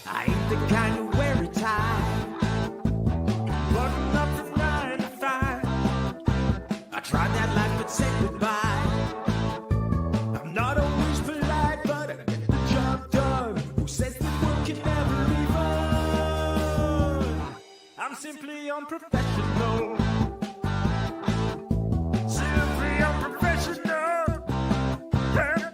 I ain't the kind who wear a tie. Button up from 9 to 5. I tried that life but said goodbye. I'm not always polite, but I get the job done. Who says the world can never be fun? I'm simply unprofessional. Simply unprofessional. Yeah.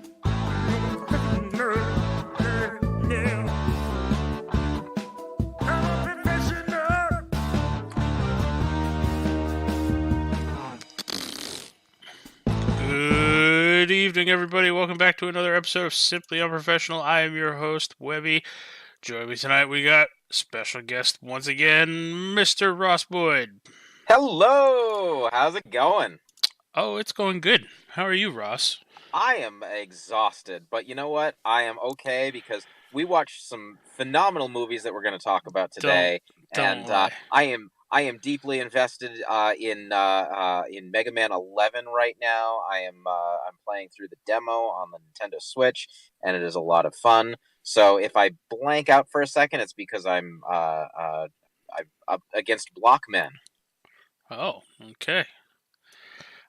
Good evening, everybody. Welcome back to another episode of Simply Unprofessional. I am your host, Webby. Join me tonight. We got special guest once again, Mr. Ross Boyd. Hello! How's it going? Oh, it's going good. How are you, Ross? I am exhausted, but you know what? I am okay because we watched some phenomenal movies that we're going to talk about today, Don't lie. I am deeply invested in Megaman 11 right now. I'm playing through the demo on the Nintendo Switch, and it is a lot of fun. So if I blank out for a second, it's because I'm up against Blockmen. Oh, okay.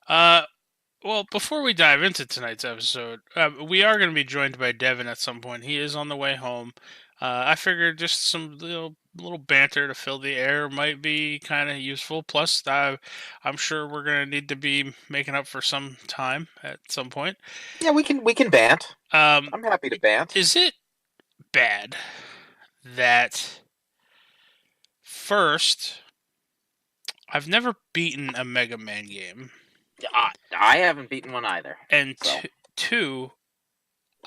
Well, before we dive into tonight's episode, we are going to be joined by Devin at some point. He is on the way home. I figured just some little banter to fill the air might be kind of useful. Plus, I'm sure we're going to need to be making up for some time at some point. Yeah, we can bant. I'm happy to bant. Is it bad that first, I've never beaten a Mega Man game? I haven't beaten one either. And two,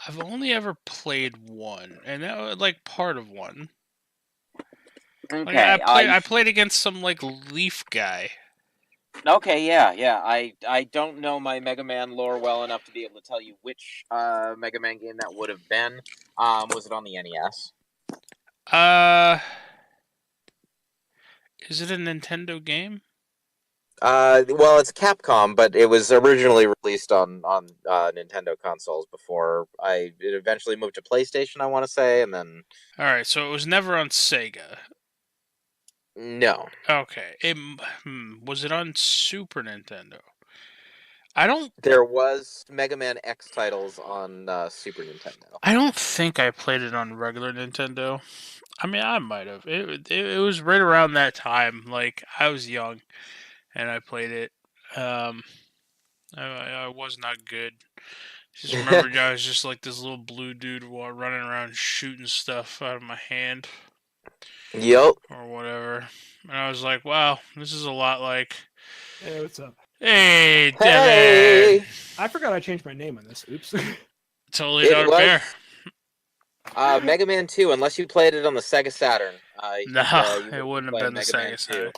I've only ever played one, and that was like part of one. Okay, Like, I played against some like Leaf guy. Okay, yeah. I don't know my Mega Man lore well enough to be able to tell you which Mega Man game that would have been. Was it on the NES? Is it a Nintendo game? Well, it's Capcom, but it was originally released on Nintendo consoles before it eventually moved to PlayStation, I want to say, and then... Alright, so it was never on Sega. No. Okay. Was it on Super Nintendo? There was Mega Man X titles on Super Nintendo. I don't think I played it on regular Nintendo. I mean, I might have. It was right around that time. Like, I was young. And I played it. I was not good. Just remember, I was just like this little blue dude running around shooting stuff out of my hand. Yep. Or whatever. And I was like, wow, this is a lot like... Hey, what's up? Hey, Devin! Hey! I forgot I changed my name on this. Oops. Totally not fair. Mega Man 2, unless you played it on the Sega Saturn. It wouldn't have been the Sega Saturn.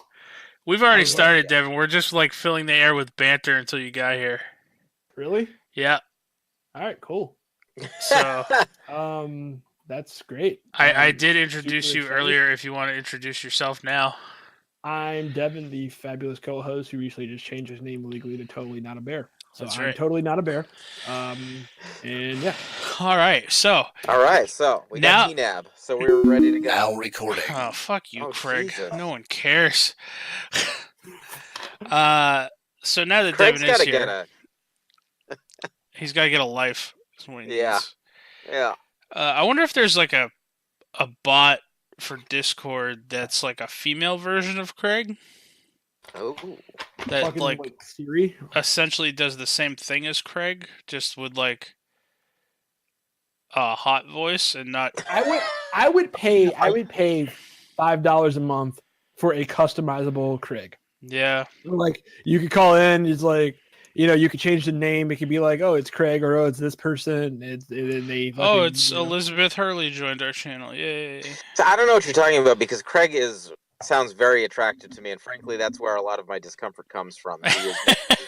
We've already started, Devin. We're just like filling the air with banter until you got here. Really? Yeah. All right, cool. So, that's great. I did introduce you earlier. If you want to introduce yourself now. I'm Devin, the fabulous co-host who recently just changed his name legally to Totally Not a Bear. So That's I'm right. Totally Not a Bear. And yeah. All right, so we got TNAB, so we're ready to go. Now recording. Oh, fuck you, Craig. Jesus. No one cares. So now that Craig's Devin is gotta here, he's got to get a life. Is what he Yeah. needs. Yeah. I wonder if there's like a bot for Discord that's like a female version of Craig Oh. that Fucking like Siri. essentially does the same thing as Craig, just with like a hot voice and not. I would pay $5 a month for a customizable Craig. Yeah. Like you could call in, it's like, you could change the name. It could be like, oh, it's Craig, or oh, it's this person. It's Elizabeth Hurley joined our channel. Yay. So I don't know what you're talking about because Craig sounds very attractive to me, and frankly, that's where a lot of my discomfort comes from. He is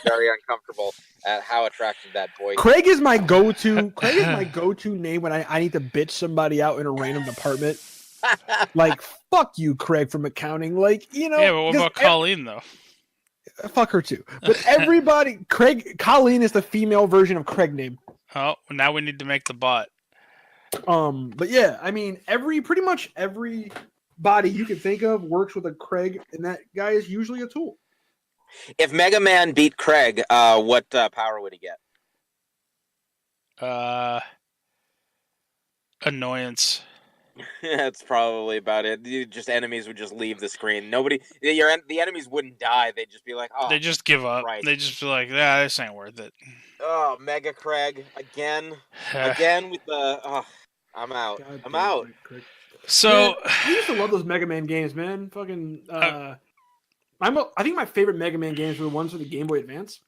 very uncomfortable at how attractive that boy is. Craig is my go-to. Craig is my go-to name when I need to bitch somebody out in a random department. Like, fuck you, Craig, from accounting. Like, Yeah, but what about Colleen though? Fuck her too. But everybody, Colleen is the female version of Craig name. Oh, now we need to make the bot. But yeah, I mean, pretty much every body you can think of works with a Craig, and that guy is usually a tool. If Megaman beat Craig, what power would he get? Annoyance. That's probably about it. Enemies would just leave the screen. The enemies wouldn't die. They'd just be like, oh, They just give up. Christ. They just be like, yeah, this ain't worth it. Oh, Mega Craig again with the. Oh, I'm out. God I'm damn out. it, Craig. So Man, I used to love those Mega Man games, man. Fucking. I think my favorite Mega Man games were the ones for the Game Boy Advance.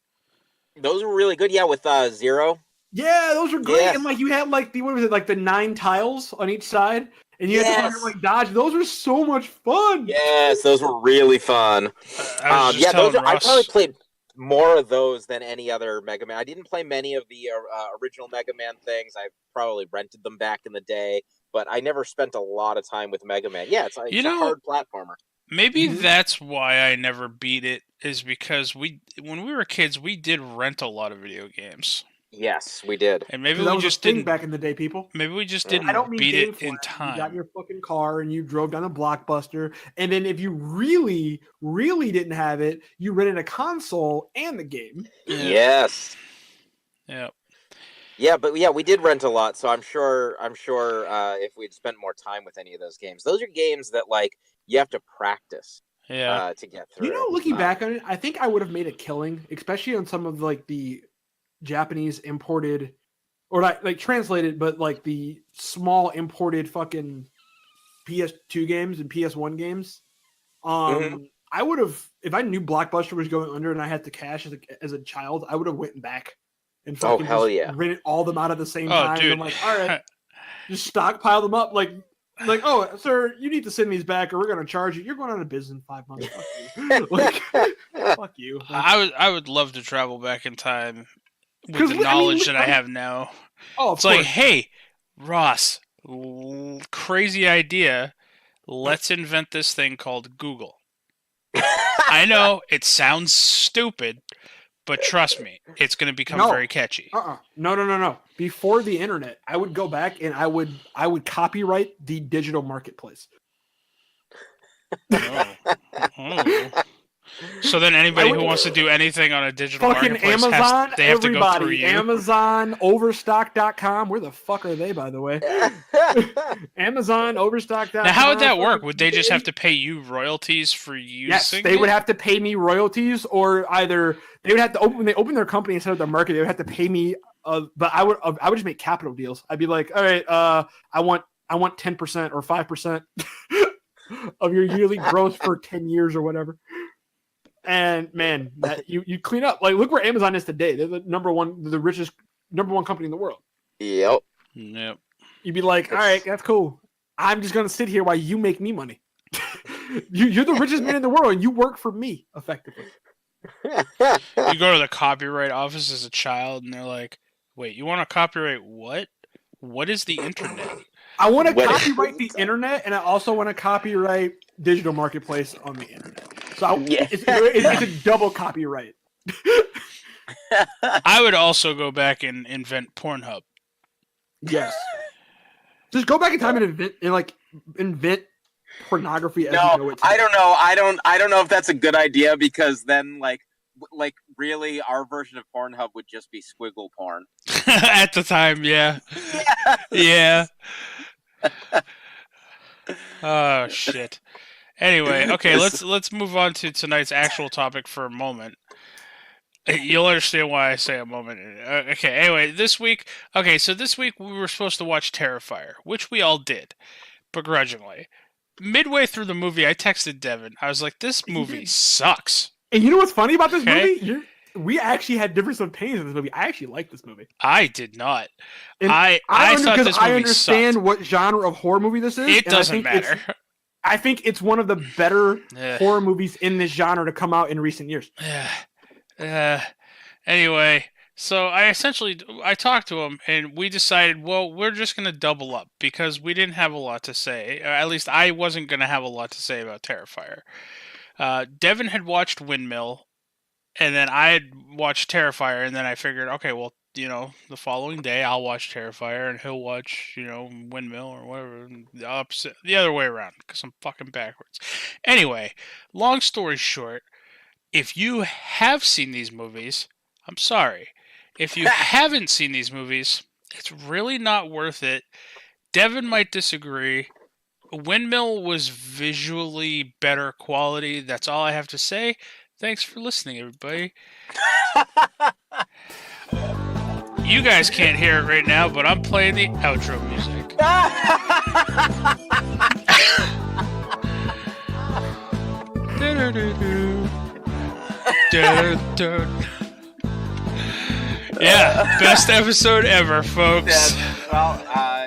Those were really good. Yeah, with Zero. Yeah, those were great. Yes. And like you had like the 9 tiles on each side, and you had to like dodge. Those were so much fun. Yes, those were really fun. I probably played more of those than any other Mega Man. I didn't play many of the original Mega Man things. I probably rented them back in the day, but I never spent a lot of time with Mega Man. Yeah, it's a hard platformer. Maybe that's why I never beat it, is because when we were kids, we did rent a lot of video games. Yes, we did. And maybe that we was just a thing didn't back in the day, people. Maybe we just didn't beat it in time. You got your fucking car and you drove down a Blockbuster, and then if you really, really didn't have it, you rented a console and the game. Yes. Yeah. Yeah, but yeah, we did rent a lot, so I'm sure if we'd spent more time with any of those are games that like you have to practice to get through. You know, looking back on it, I think I would have made a killing, especially on some of like the Japanese imported or like translated, but like the small imported fucking PS2 games and PS1 games. I would have, if I knew Blockbuster was going under and I had the cash as a child, I would have went back and fucking rented all them out at the same time. Dude. And I'm like, all right, just stockpile them up. Like, oh, sir, you need to send these back or we're going to charge you. You're going out of business in 5 months. Fuck you. Like, fuck you. Like, I would love to travel back in time with the knowledge that I have now. Oh, it's like, hey, Ross, crazy idea. Let's invent this thing called Google. I know it sounds stupid, but trust me, it's going to become very catchy. No. Before the internet, I would go back and I would copyright the digital marketplace. So then anybody who wants to do anything on a digital marketplace Amazon, they have to go through you. Amazon, Overstock.com. Where the fuck are they, by the way? Amazon, Overstock.com. Now, how would that work? Would they just have to pay you royalties for using Yes, they would have to pay me royalties, or either they would have to when they open their company and set up their market, they would have to pay me. But I would just make capital deals. I'd be like, all right, I want 10% or 5% of your yearly gross for 10 years or whatever. And man, that you clean up. Like, look where Amazon is today. They're the richest number one company in the world. Yep. You'd be like, all right, that's cool. I'm just gonna sit here while you make me money. You're the richest man in the world, and you work for me effectively. You go to the copyright office as a child, and they're like, "Wait, you want to copyright what? What is the internet?" I want to copyright the internet, and I also want to copyright digital marketplace on the internet. So it's a double copyright. I would also go back and invent Pornhub. Yes. Just go back in time and invent pornography. No, I don't know. I don't know if that's a good idea, because then like really our version of Pornhub would just be squiggle porn. At the time, yeah. Yeah. Oh shit. Anyway, okay, let's move on to tonight's actual topic for a moment. You'll understand why I say a moment. Okay, anyway, this week we were supposed to watch Terrifier, which we all did, begrudgingly. Midway through the movie, I texted Devin. I was like, this movie sucks. And you know what's funny about this movie? We actually had different opinions of this movie. I actually like this movie. I did not. And I thought this movie I understand sucked. What genre of horror movie this is. It doesn't matter. I think it's one of the better horror movies in this genre to come out in recent years. Anyway, so I talked to him, and we decided, well, we're just going to double up, because we didn't have a lot to say. At least I wasn't going to have a lot to say about Terrifier. Devin had watched Windmill. And then I had watched Terrifier, and then I figured, okay, well, the following day I'll watch Terrifier, and he'll watch, Windmill or whatever, the other way around, because I'm fucking backwards. Anyway, long story short, if you have seen these movies, I'm sorry. If you haven't seen these movies, it's really not worth it. Devin might disagree. Windmill was visually better quality. That's all I have to say. Thanks for listening, everybody. You guys can't hear it right now, but I'm playing the outro music. Yeah, best episode ever, folks. Well,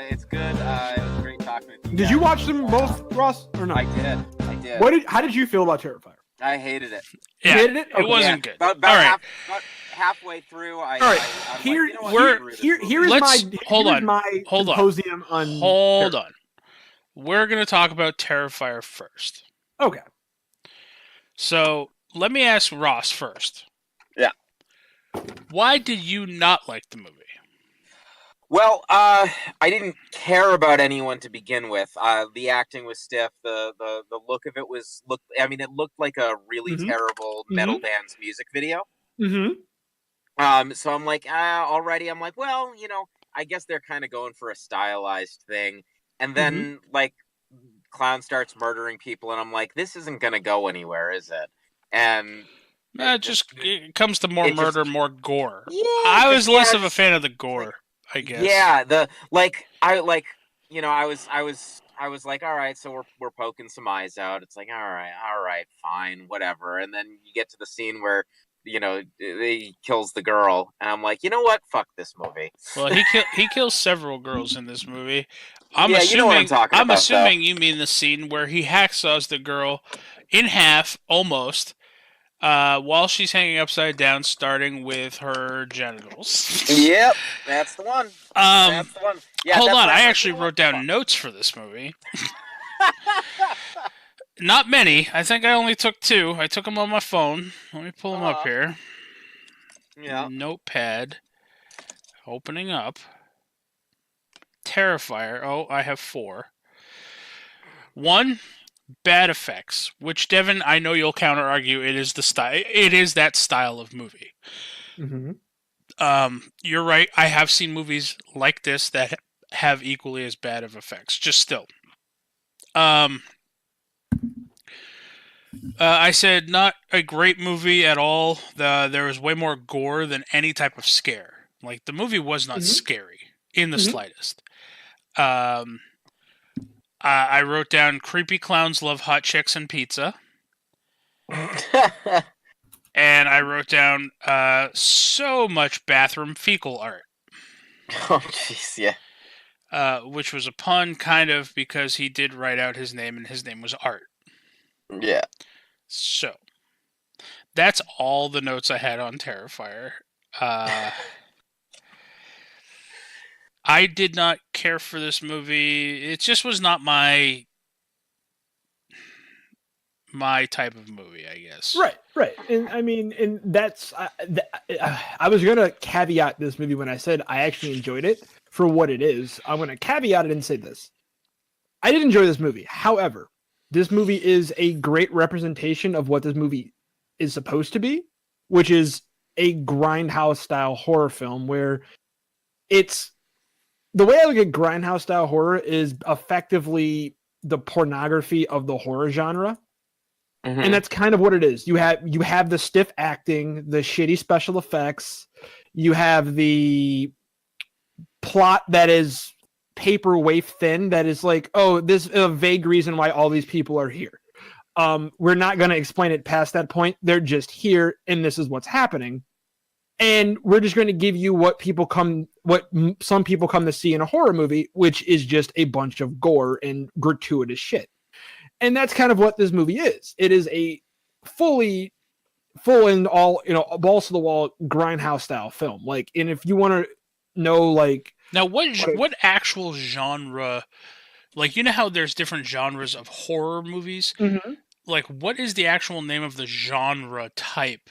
it's good. It was great talking with you. Did you watch them both, Ross, or no? I did. How did you feel about Terrifier? I hated it. Yeah, You hated it? it wasn't good. About All right. about halfway through, All right. Here is Hold on. my Hold on. symposium on. Hold on. We're going to talk about Terrifier first. Okay. So, let me ask Ross first. Yeah. Why did you not like the movie? Well, I didn't care about anyone to begin with. The acting was stiff. The look of it it looked like a really terrible metal band's music video. Mm-hmm. So I'm like, already. I'm like, well, I guess they're kind of going for a stylized thing. And then Clown starts murdering people, and I'm like, this isn't gonna go anywhere, is it? And it comes to more murder, more gore. Yeah, I was less of a fan of the gore, I guess. Yeah, I was like, all right, so we're poking some eyes out. It's like, all right, fine, whatever. And then you get to the scene where he kills the girl, and I'm like, you know what? Fuck this movie. Well, he kills several girls in this movie. You know what I'm talking about. I'm assuming you mean the scene where he hacksaws the girl in half, almost, while she's hanging upside down, starting with her genitals. Yep, that's the one. That's the one. Yeah, hold on, I actually wrote down notes for this movie. Not many. I think I only took 2. I took them on my phone. Let me pull them up here. Yeah. Notepad. Opening up. Terrifier. Oh, I have 4. 1, bad effects. Which, Devin, I know you'll counter argue. It is the style. It is that style of movie. Mm-hmm. You're right. I have seen movies like this that have equally as bad of effects. Just still. I said not a great movie at all. There was way more gore than any type of scare. Like, the movie was not scary in the slightest. I wrote down creepy clowns love hot chicks and pizza. And I wrote down so much bathroom fecal art. Oh, jeez, yeah. Which was a pun, kind of, because he did write out his name, and his name was Art. Yeah. So, that's all the notes I had on Terrifier. I did not care for this movie. It just was not my type of movie, I guess. Right. And I mean, and that's I was gonna caveat this movie when I said I actually enjoyed it for what it is. I'm gonna caveat it and say this: I did enjoy this movie. However, this movie is a great representation of what this movie is supposed to be, which is a grindhouse style horror film where it's the way I look at grindhouse style horror is effectively the pornography of the horror genre. And that's kind of what it is. You have the stiff acting, the shitty special effects, you have the plot that is paper waif thin, that is like, oh, this is a vague reason why all these people are here. We're not going to explain it past that point. They're just here, and this is what's happening. And we're just going to give you what some people come to see in a horror movie, which is just a bunch of gore and gratuitous shit. And that's kind of what this movie is. It is a full and all, balls to the wall grindhouse style film. Like, and if you want to know, like, now what actual genre, like, how there's different genres of horror movies? Like, what is the actual name of the genre type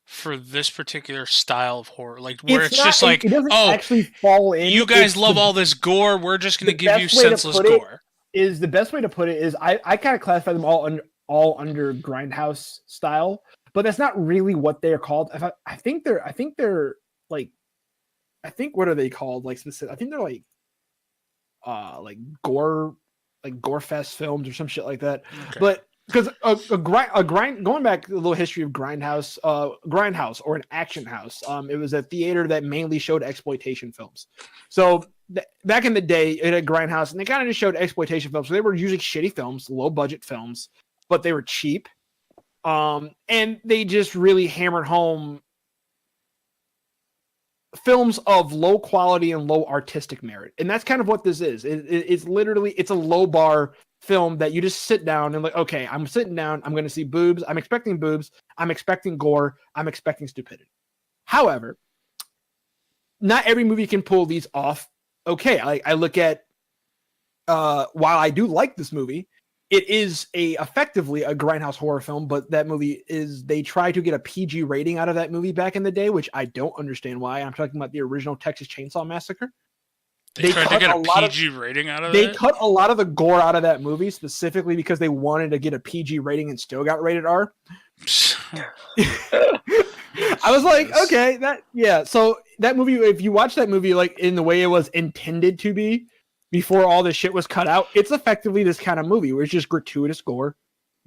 for this particular style of horror, like where it's not, just like, it doesn't oh, actually fall in. you guys It's love the- all this gore. We're just going to the give you best way to senseless put it gore. Is the best way to put it is I kind of classify them all under grindhouse style, but that's not really what they're called. I think they're like, I think what are they called? Like specific, I think they're like gore fest films or some shit like that. Okay. But because a grind going back a little history of grindhouse or an action house, it was a theater that mainly showed exploitation films. So back in the day, it had grindhouse, and they kind of just showed exploitation films. So they were usually shitty films, low budget films, but they were cheap, and they just really hammered home films of low quality and low artistic merit. And that's kind of what this is. It's literally, it's a low bar film that you just sit down and like, okay, I'm sitting down, I'm going to see boobs, I'm expecting gore, I'm expecting stupidity. However, not every movie can pull these off. Okay, I look at, while I do like this movie, it is effectively a grindhouse horror film, but that movie they try to get a PG rating out of that movie back in the day, which I don't understand why. I'm talking about the original Texas Chainsaw Massacre. They tried to get a PG rating out of They that? cut a lot of the gore out of that movie specifically because they wanted to get a PG rating and still got rated R. I was like, okay, so that movie, if you watch that movie like in the way it was intended to be before all this shit was cut out, it's effectively this kind of movie where it's just gratuitous gore,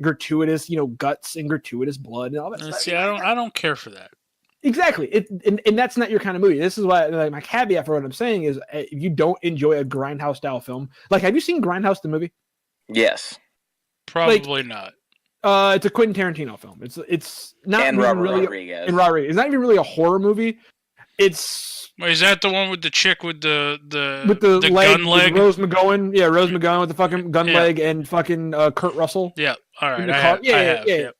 gratuitous, guts and gratuitous blood and all that stuff. See, I don't care for that. Exactly. And that's not your kind of movie. This is why, like, my caveat for what I'm saying is if you don't enjoy a grindhouse style film, like, have you seen Grindhouse the movie? Yes. Probably not. It's a Quentin Tarantino film. It's not And even Robert really Rodriguez. and Rodriguez. It's not even really a horror movie. It's Wait, is that the one with the chick with the leg, gun leg? Rose McGowan. Yeah, Rose McGowan with the fucking gun Yeah. leg and fucking Kurt Russell. Yeah. All right. in the I car. have. I have. Yeah.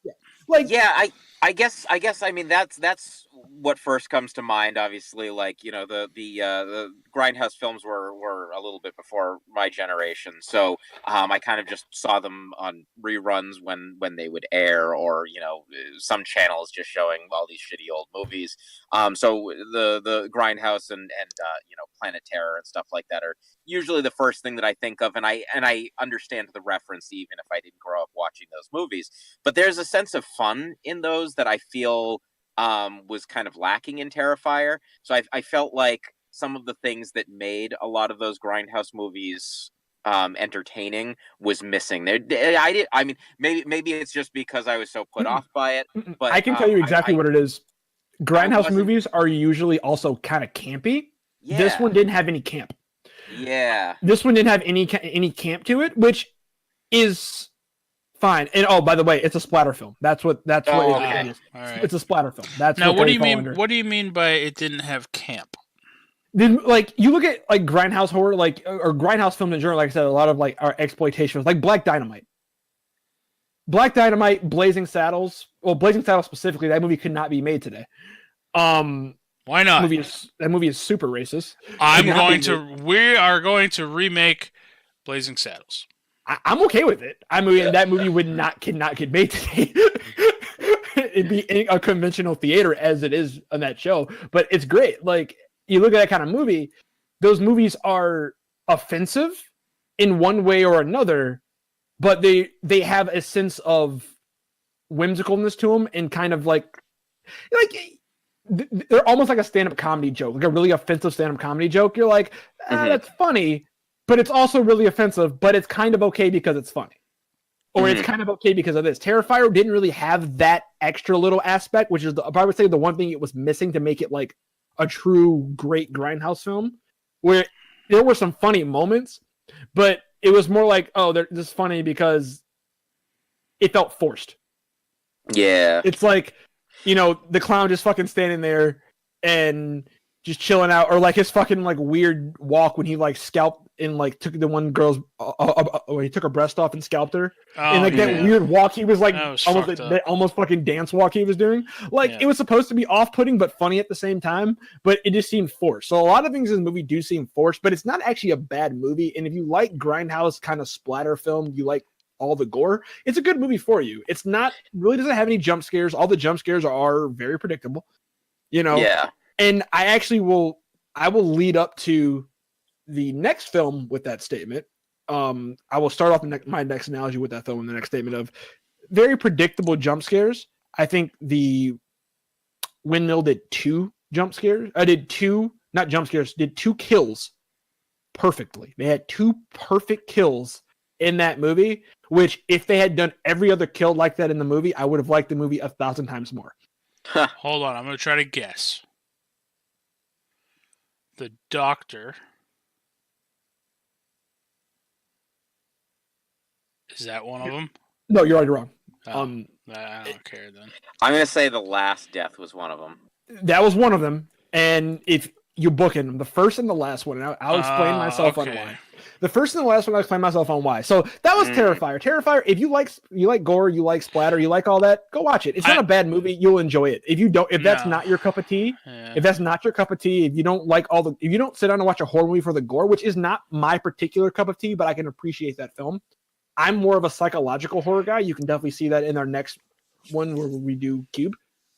Like, Yeah, I guess I mean that's what first comes to mind. Obviously, like the grindhouse films were a little bit before my generation, so I kind of just saw them on reruns when they would air, or some channels just showing all these shitty old movies. So the grindhouse and Planet Terror and stuff like that are usually the first thing that I think of, and I understand the reference even if I didn't grow up watching those movies. But there's a sense of fun in those that I feel was kind of lacking in Terrifier. So I felt like some of the things that made a lot of those grindhouse movies entertaining was missing. I mean, maybe it's just because I was so put off by it. But I can tell you exactly what it is. Grindhouse wasn't- movies are usually also kind of campy. Yeah, This one didn't have any camp. Yeah. This one didn't have any camp to it, which is fine. And oh, by the way, it's a splatter film. That's what okay. it is. All right. It's a splatter film. That's Now, what do they you fall mean? under. What do you mean by it didn't have camp? Then, like, you look at like grindhouse horror, like, or grindhouse films in general. Like I said, a lot of like are exploitation, like Black Dynamite, Blazing Saddles. Well, Blazing Saddles specifically, that movie could not be made today. Why not? That movie is super racist. We are going to remake Blazing Saddles. I'm okay with it. I mean, that movie cannot get made today. It'd be in a conventional theater as it is on that show, but it's great. Like, you look at that kind of movie, those movies are offensive in one way or another, but they have a sense of whimsicalness to them, and kind of like they're almost like a stand-up comedy joke, like a really offensive stand-up comedy joke. You're like, that's funny, but it's also really offensive, but it's kind of okay because it's funny. Or it's kind of okay because of this. Terrifier didn't really have that extra little aspect, which is, I would say, the one thing it was missing to make it like a true great grindhouse film, where there were some funny moments, but it was more like, oh, they're just funny because it felt forced. Yeah. It's like, the clown just fucking standing there and just chilling out, or like his fucking like weird walk when he like scalped and like took the one girl's he took her breast off and scalped her, and like that weird walk he was like almost fucking dance walk he was doing. Like, it was supposed to be off-putting but funny at the same time, but it just seemed forced. So a lot of things in the movie do seem forced, but it's not actually a bad movie. And if you like grindhouse kind of splatter film, you like all the gore, it's a good movie for you. It's not really doesn't have any jump scares. All the jump scares are very predictable, you know. Yeah. And I will lead up to the next film with that statement. I will start off my next analogy with that film in the next statement of very predictable jump scares. I think the Windmill did 2 jump scares. I did 2, not jump scares, did 2 kills perfectly. They had 2 perfect kills in that movie, which if they had done every other kill like that in the movie, I would have liked the movie 1,000 times more. Hold on, I'm going to try to guess. The Doctor. Is that one of them? No, you're already wrong. Oh, I don't care then. I'm gonna say the last death was one of them. That was one of them. And if you book in the first and the last one, and I'll explain myself on why. The first and the last one, I'll explain myself on why. So that was Terrifier. Terrifier, if you like gore, you like splatter, you like all that, go watch it. It's not a bad movie. You'll enjoy it. If you don't, if that's not your cup of tea, if you don't like if you don't sit down and watch a horror movie for the gore, which is not my particular cup of tea, but I can appreciate that film. I'm more of a psychological horror guy. You can definitely see that in our next one where we do Cube.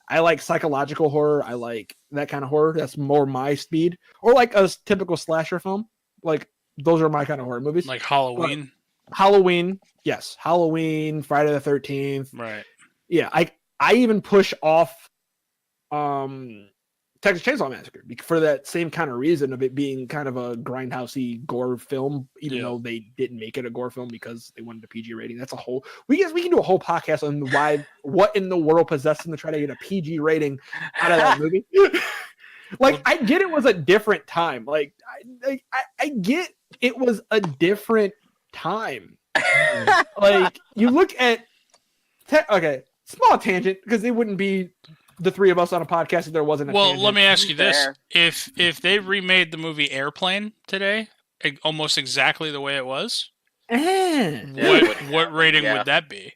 I like psychological horror. I like that kind of horror. That's more my speed. Or like a typical slasher film. Like those are my kind of horror movies. Like Halloween. Halloween, yes. Halloween, Friday the 13th. Right. Yeah, I even push off Texas Chainsaw Massacre for that same kind of reason of it being kind of a grindhousey gore film, even though they didn't make it a gore film because they wanted a PG rating. That's a whole we can do a whole podcast on what in the world possessed them to try to get a PG rating out of that movie. Like I get it was a different time. Like I get it was a different time. Like you look at small tangent because it wouldn't be the 3 of us on a podcast if there wasn't a tangent. Let me ask you this. If they remade the movie Airplane today, almost exactly the way it was, what rating would that be?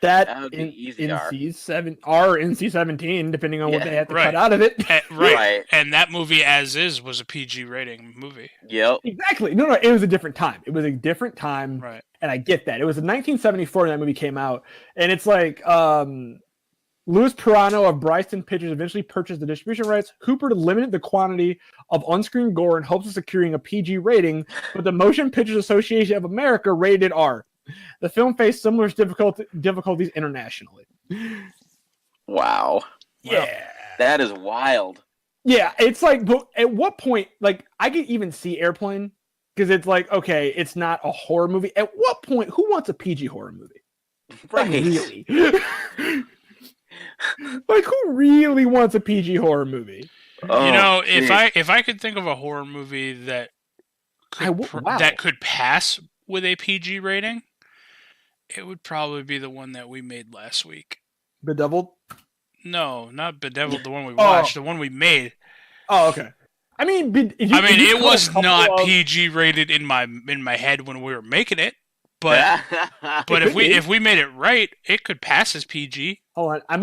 That would be easy NC7 or NC-17, depending on what they had to cut out of it. Right. And that movie as is was a PG rating movie. Yep. Exactly. No, it was a different time. It was a different time. Right. And I get that. It was in 1974 when that movie came out. And it's like Louis Pirano of Bryston Pictures eventually purchased the distribution rights. Hooper limited the quantity of on-screen gore in hopes of securing a PG rating, but the Motion Pictures Association of America rated it R. The film faced similar difficulties internationally. Wow. Yeah. That is wild. Yeah, it's like, but at what point, like, I could even see Airplane, because it's like, okay, it's not a horror movie. At what point, who wants a PG horror movie? Right. Like, really? Like, who really wants a PG horror movie? Oh, if I could think of a horror movie that could pass with a PG rating, it would probably be the one that we made last week. Bedeviled? No, not Bedeviled. The one we watched. The one we made. Oh, okay. I mean, it was not PG rated in my head when we were making it. But if we made it right, it could pass as PG. Hold on,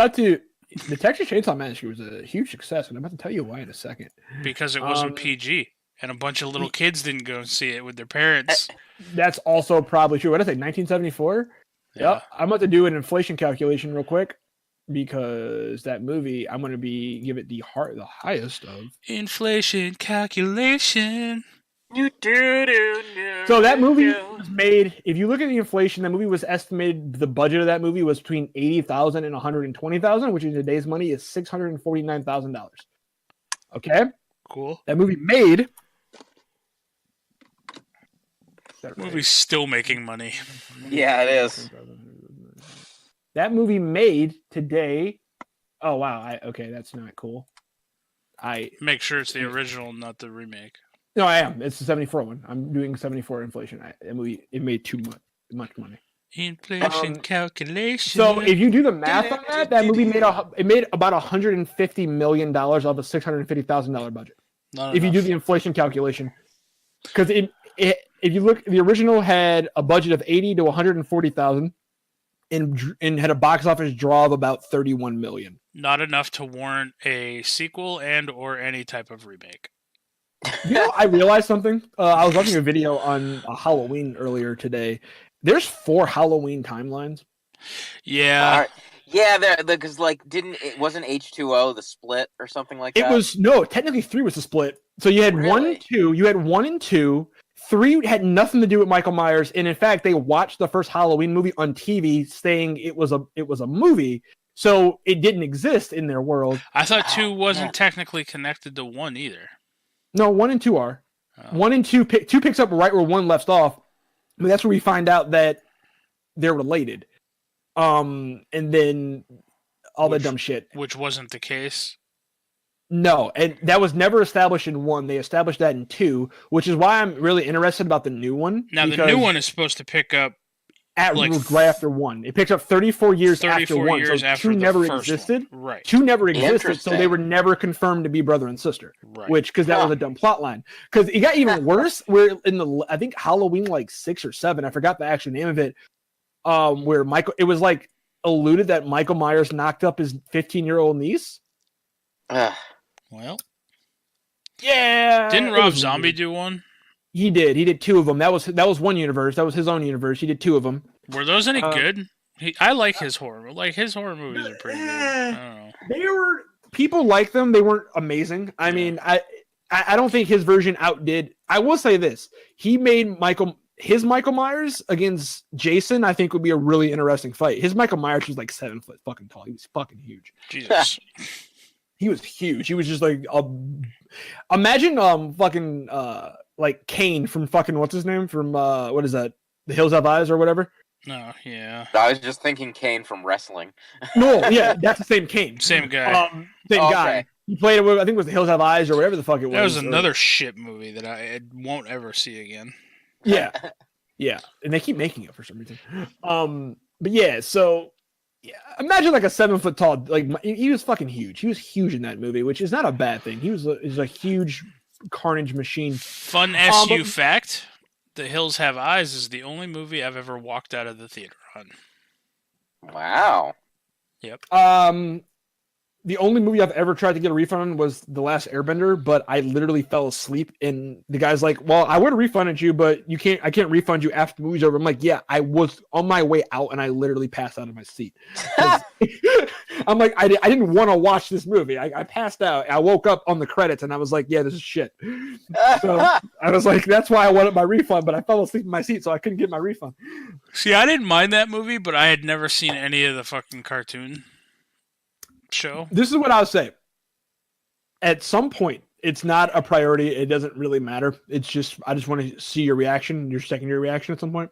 the Texas Chainsaw Massacre was a huge success, and I'm about to tell you why in a second. Because it wasn't PG, and a bunch of little kids didn't go and see it with their parents. That's also probably true. What did I say? 1974. Yeah. Yep. I'm about to do an inflation calculation real quick because that movie I'm going to give it the highest of inflation calculation. So that movie was made, if you look at the inflation, that movie was estimated, the budget of that movie was between $80,000 and $120,000, which in today's money is $649,000. Okay? Cool. That movie made... Movie's still making money. Yeah, it is. That movie made today... Oh, wow. Okay, that's not cool. Make sure it's the original, not the remake. No, I am. It's the 74 one. I'm doing 74 inflation. It made too much money. Inflation calculation. So if you do the math on that movie made about $150 million of a $650,000 budget. If you do the inflation calculation, because if you look, the original had a budget of $80,000 to $140,000, and had a box office draw of about $31 million. Not enough to warrant a sequel or any type of remake. You know, I realized something. I was watching a video on Halloween earlier today, There's 4 Halloween timelines. Yeah. All right. Yeah, because like wasn't H2O the split or something like It that? was no, technically 3 was the split. So you had 1 Really? and 2. You had 1 and 2. 3 had nothing to do with Michael Myers, and in fact, they watched the first Halloween movie on TV, saying it was a movie, so it didn't exist in their world. I thought 2 Oh, wasn't man. technically connected to 1 either. No, 1 and 2 are. Oh. 1 and 2 2 picks up right where 1 left off. But that's where we find out that they're related. And then all the dumb shit. Which wasn't the case. No, and that was never established in 1. They established that in 2, which is why I'm really interested about the new one. Now, the new one is supposed to pick up at like right after 1. It picks up 34 years after 1. years So after 2 the never first existed. one. Right. 2 never existed, so they Interesting. were never confirmed to be brother and sister. Right. Which, because that was a dumb plot line. Because it got even worse. Where in the I think Halloween like 6 or 7, I forgot the actual name of it. Where it was like alluded that Michael Myers knocked up his 15-year-old niece. Well, Yeah. didn't it Rob was Zombie weird. do one? He did. He did 2 of them. That was one universe. That was his own universe. He did 2 of them. Were those any good? I like his horror. Like his horror movies are pretty good. I don't know. They were people like them. They weren't amazing. I mean, I don't think his version outdid. I will say this: he made his Michael Myers against Jason. I think would be a really interesting fight. His Michael Myers was like 7 foot fucking tall. He was fucking huge. Jesus. He was huge. He was just like imagine fucking like Kane from fucking what's his name from what is that? The Hills Have Eyes or whatever. No, yeah. I was just thinking Kane from wrestling. No, yeah, that's the same Kane. Same guy. Same Okay. guy. He played it with, I think it was The Hills Have Eyes or whatever the fuck it was. That was or- another shit movie that I won't ever see again. Yeah. Yeah. And they keep making it for some reason. But yeah, so yeah, imagine like a 7 foot tall, like he was fucking huge. He was huge in that movie, which is not a bad thing. He was a huge carnage machine. Fun SU fact: The Hills Have Eyes is the only movie I've ever walked out of the theater on. Wow. Yep. The only movie I've ever tried to get a refund on was The Last Airbender, but I literally fell asleep and the guy's like, well, I would have refunded you, but I can't refund you after the movie's over. I'm like, yeah, I was on my way out and I literally passed out of my seat. I'm like, I didn't want to watch this movie. I passed out. I woke up on the credits and I was like, yeah, this is shit. So I was like, that's why I wanted my refund, but I fell asleep in my seat, so I couldn't get my refund. See, I didn't mind that movie, but I had never seen any of the fucking cartoon show. This is what I'll say. At some point, it's not a priority. It doesn't really matter. It's just, I just want to see your reaction, your secondary reaction at some point.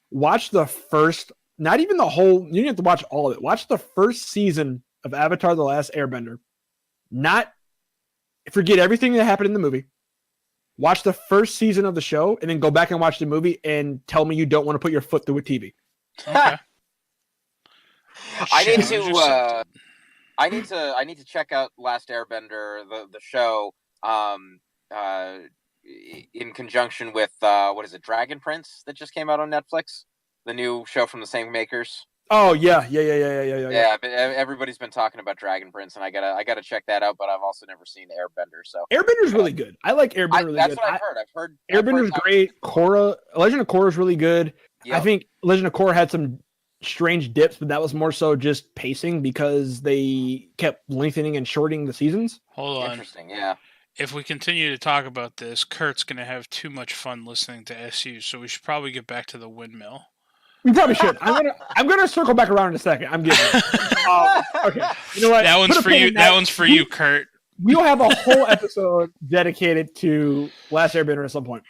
Watch the first, not even the whole, you don't have to watch all of it. Watch the first season of Avatar: The Last Airbender. Not, forget everything that happened in the movie. Watch the first season of the show and then go back and watch the movie and tell me you don't want to put your foot through a TV. Okay. I need Shit, to. I need to check out Last Airbender, the show, in conjunction with what is it, Dragon Prince that just came out on Netflix, the new show from the same makers. Oh yeah. Yeah, but everybody's been talking about Dragon Prince, and I gotta check that out. But I've also never seen Airbender, so Airbender's really good. I like Airbender really that's good. what I've heard. I've heard Airbender's great. Korra, Legend of Korra is really good. Yep. I think Legend of Korra had some strange dips, but that was more so just pacing because they kept lengthening and shortening the seasons. Hold on. Interesting, yeah. If we continue to talk about this, Kurt's going to have too much fun listening to SU, so we should probably get back to the Windmill. We probably should. I'm gonna circle back around in a second. I'm getting it. Okay. You know what? That one's Put a for pin you. in That one's for you, Kurt. We'll have a whole episode dedicated to Last Airbender at some point.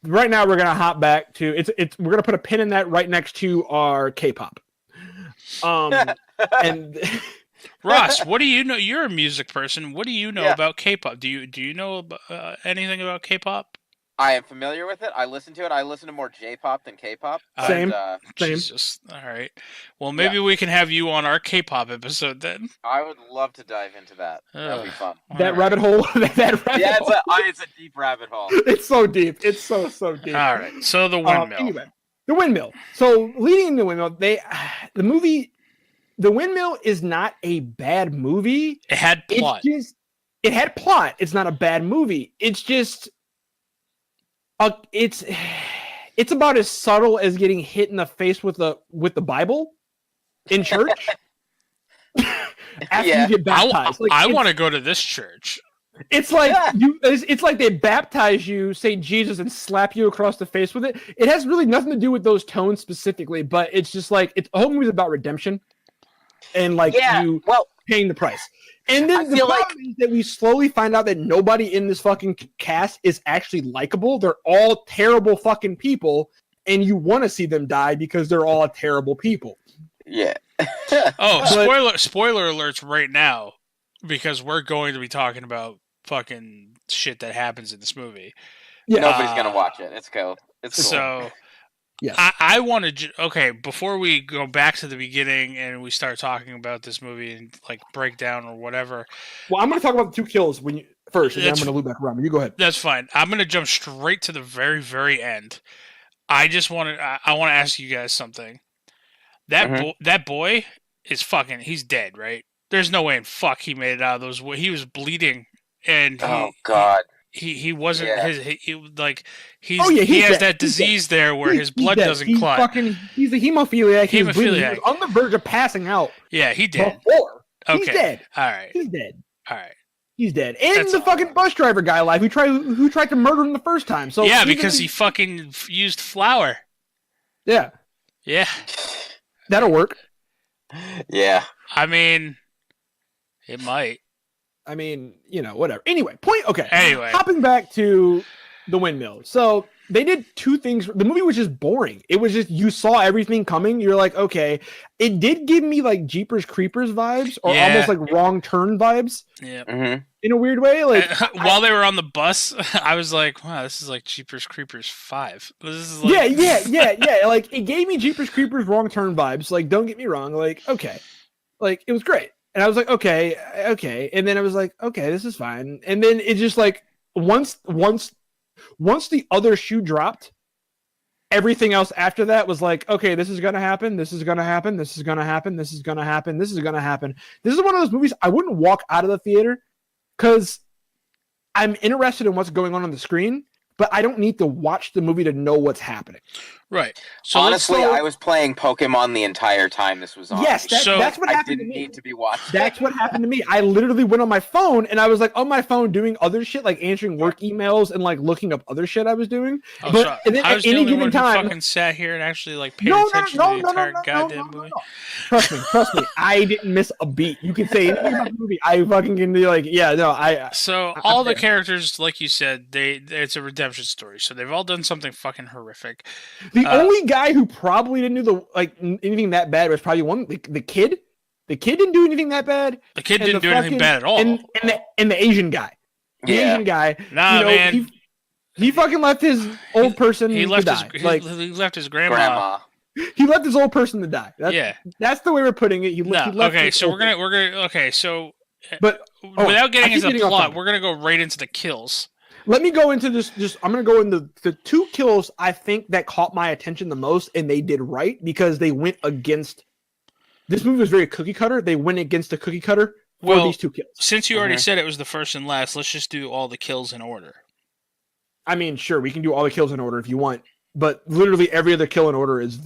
Right now we're gonna hop back to it's we're gonna put a pin in that right next to our K-pop. And Ross, what do you know? You're a music person. What do you know Yeah. about K-pop? Do you know about, anything about K-pop? I am familiar with it. I listen to it. I listen to more J-pop than K-pop. Same. And, Same. Jesus. All right. Well, maybe we can have you on our K-pop episode then. I would love to dive into that. That'd be fun. that rabbit hole. That rabbit Yeah, hole. it's a deep rabbit hole. It's so deep. It's so deep. All right. So the Windmill. Anyway, the Windmill. So leading into the Windmill, the Windmill is not a bad movie. It had plot. It had plot. It's not a bad movie. It's just, it it's about as subtle as getting hit in the face with the Bible in church after Yeah. you get baptized. I want to go to this church. It's like it's like they baptize you, say Jesus, and slap you across the face with it. It has really nothing to do with those tones specifically, but it's just like the whole movie's about redemption and like you paying the price. And then the problem is that we slowly find out that nobody in this fucking cast is actually likable. They're all terrible fucking people, and you want to see them die because they're all terrible people. Yeah. Spoiler alerts right now, because we're going to be talking about fucking shit that happens in this movie. Yeah. Nobody's gonna watch it. It's cool. It's cool. So, yes. I want to. Before we go back to the beginning and we start talking about this movie and like breakdown or whatever. Well, I'm going to talk about the 2 kills first, and then I'm going to loop back around. You go ahead. That's fine. I'm going to jump straight to the very, very end. I want to ask you guys something. That boy is fucking. He's dead, right? There's no way in fuck he made it out of those. He was bleeding, and God, he wasn't he dead. has that disease there where his blood doesn't clot. He's a hemophiliac. He was on the verge of passing out. Yeah, he did. Before. Okay. He's dead. All right. He's dead. All right. He's dead. And the fucking bus driver guy alive who tried to murder him the first time. So yeah, because he fucking used flour. Yeah. Yeah. That'll work. Yeah. I mean, it might. I mean, whatever. Anyway, Anyway. Hopping back to the Windmill. So they did 2 things. The movie was just boring. It was just, you saw everything coming. You're like, okay. It did give me like Jeepers Creepers vibes or almost like Wrong Turn vibes. Yeah. Mm-hmm. In a weird way. Like while they were on the bus, I was like, wow, this is like Jeepers Creepers 5. This is like... Yeah. Like it gave me Jeepers Creepers Wrong Turn vibes. Like, don't get me wrong. Like, okay. Like it was great. And I was like, okay. And then I was like, okay, this is fine. And then it just like, once the other shoe dropped, everything else after that was like, okay, this is going to happen. This is going to happen. This is going to happen. This is going to happen. This is going to happen. This is one of those movies I wouldn't walk out of the theater because I'm interested in what's going on the screen, but I don't need to watch the movie to know what's happening. Right. So honestly, I was playing Pokemon the entire time this was on. Yes, that's what happened to me. I didn't need to be watching. That's what happened to me. I literally went on my phone and I was like on my phone doing other shit, like answering work emails and like looking up other shit I was doing. But and then I was at any given time, fucking sat here and actually like paid attention to the entire goddamn movie. Trust me, I didn't miss a beat. You can say anything about the movie. I fucking can be like, yeah, no, So all the characters, like you said, it's a redemption story. So they've all done something fucking horrific. The only guy who probably didn't do anything that bad was probably the kid. The kid didn't do anything that bad. The kid didn't do anything bad at all. And the Asian guy. Asian guy. Nah, man. He fucking left his old person he left to die. He left his grandma. He left his old person to die. That's the way we're putting it. He left okay, so we're gonna But without getting into the plot, we're gonna go right into the kills. Let me go into this. I'm going to go into the 2 kills I think that caught my attention the most, and they did right because they went against. This movie was very cookie cutter. They went against the cookie cutter for these 2 kills. Since you already said it was the first and last, let's just do all the kills in order. I mean, sure, we can do all the kills in order if you want, but literally every other kill in order is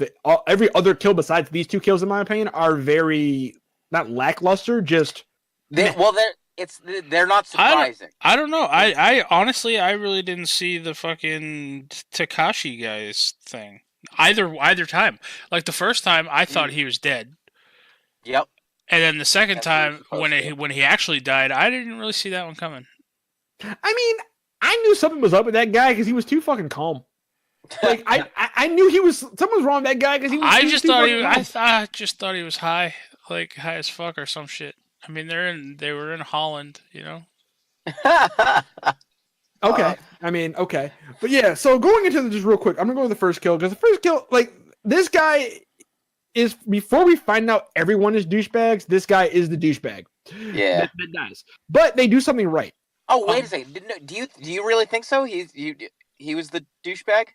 every other kill besides these 2 kills, in my opinion, are very not lackluster. Just they're not surprising. I don't know. I honestly, I really didn't see the fucking Takashi guys thing either time. Like the first time, I thought he was dead. Yep. And then the second time, when he actually died, I didn't really see that one coming. I mean, I knew something was up with that guy because he was too fucking calm. Like I knew something was wrong with that guy because he was. I just thought he was high, like high as fuck or some shit. I mean, they were in Holland, Okay. I mean, okay. But yeah, so going into just real quick, I'm going to go with the first kill because the first kill, like, this guy is, before we find out everyone is douchebags, this guy is the douchebag. Yeah. That dies. But they do something right. Oh, wait a second. Do you really think so? He was the douchebag?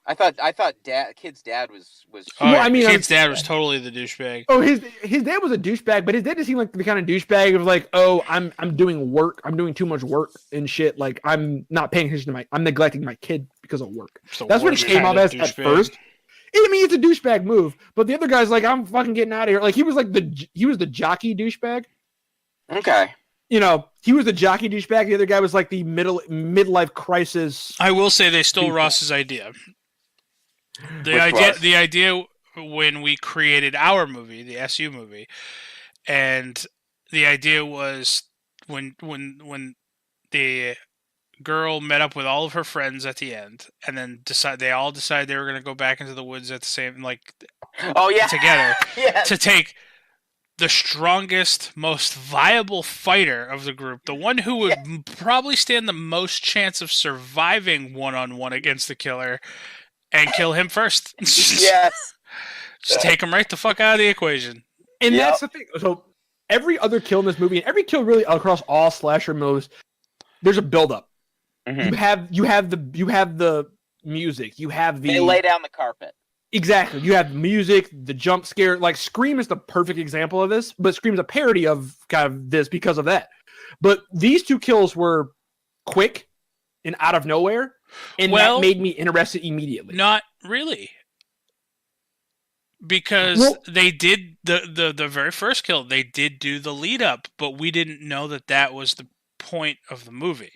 I thought kid's dad was. Kid's dad was totally the douchebag. Oh, his dad was a douchebag, but his dad just seemed like the kind of douchebag of like, oh, I'm doing work, I'm doing too much work and shit. Like I'm not paying attention to I'm neglecting my kid because of work. So That's what it came off as at first. I mean, it's a douchebag move, but the other guy's like, I'm fucking getting out of here. Like he was the jockey douchebag. Okay. You know, he was the jockey douchebag. The other guy was like the midlife crisis. I will say they stole Ross's idea. The idea when we created our movie, the SU movie, and the idea was when the girl met up with all of her friends at the end, and then they all decided they were going to go back into the woods at the same together Yes. to take the strongest, most viable fighter of the group, the one who would probably stand the most chance of surviving one-on-one against the killer, and kill him first. Yes. Just take him right the fuck out of the equation. And that's the thing. So every other kill in this movie, and every kill really across all slasher movies, there's a build-up. Mm-hmm. You have the music. They lay down the carpet. Exactly. You have music, the jump scare. Like Scream is the perfect example of this, but Scream's a parody of kind of this because of that. But these two kills were quick and out of nowhere, and that made me interested immediately. Not really. Because they did the very first kill, they did do the lead up, but we didn't know that was the point of the movie.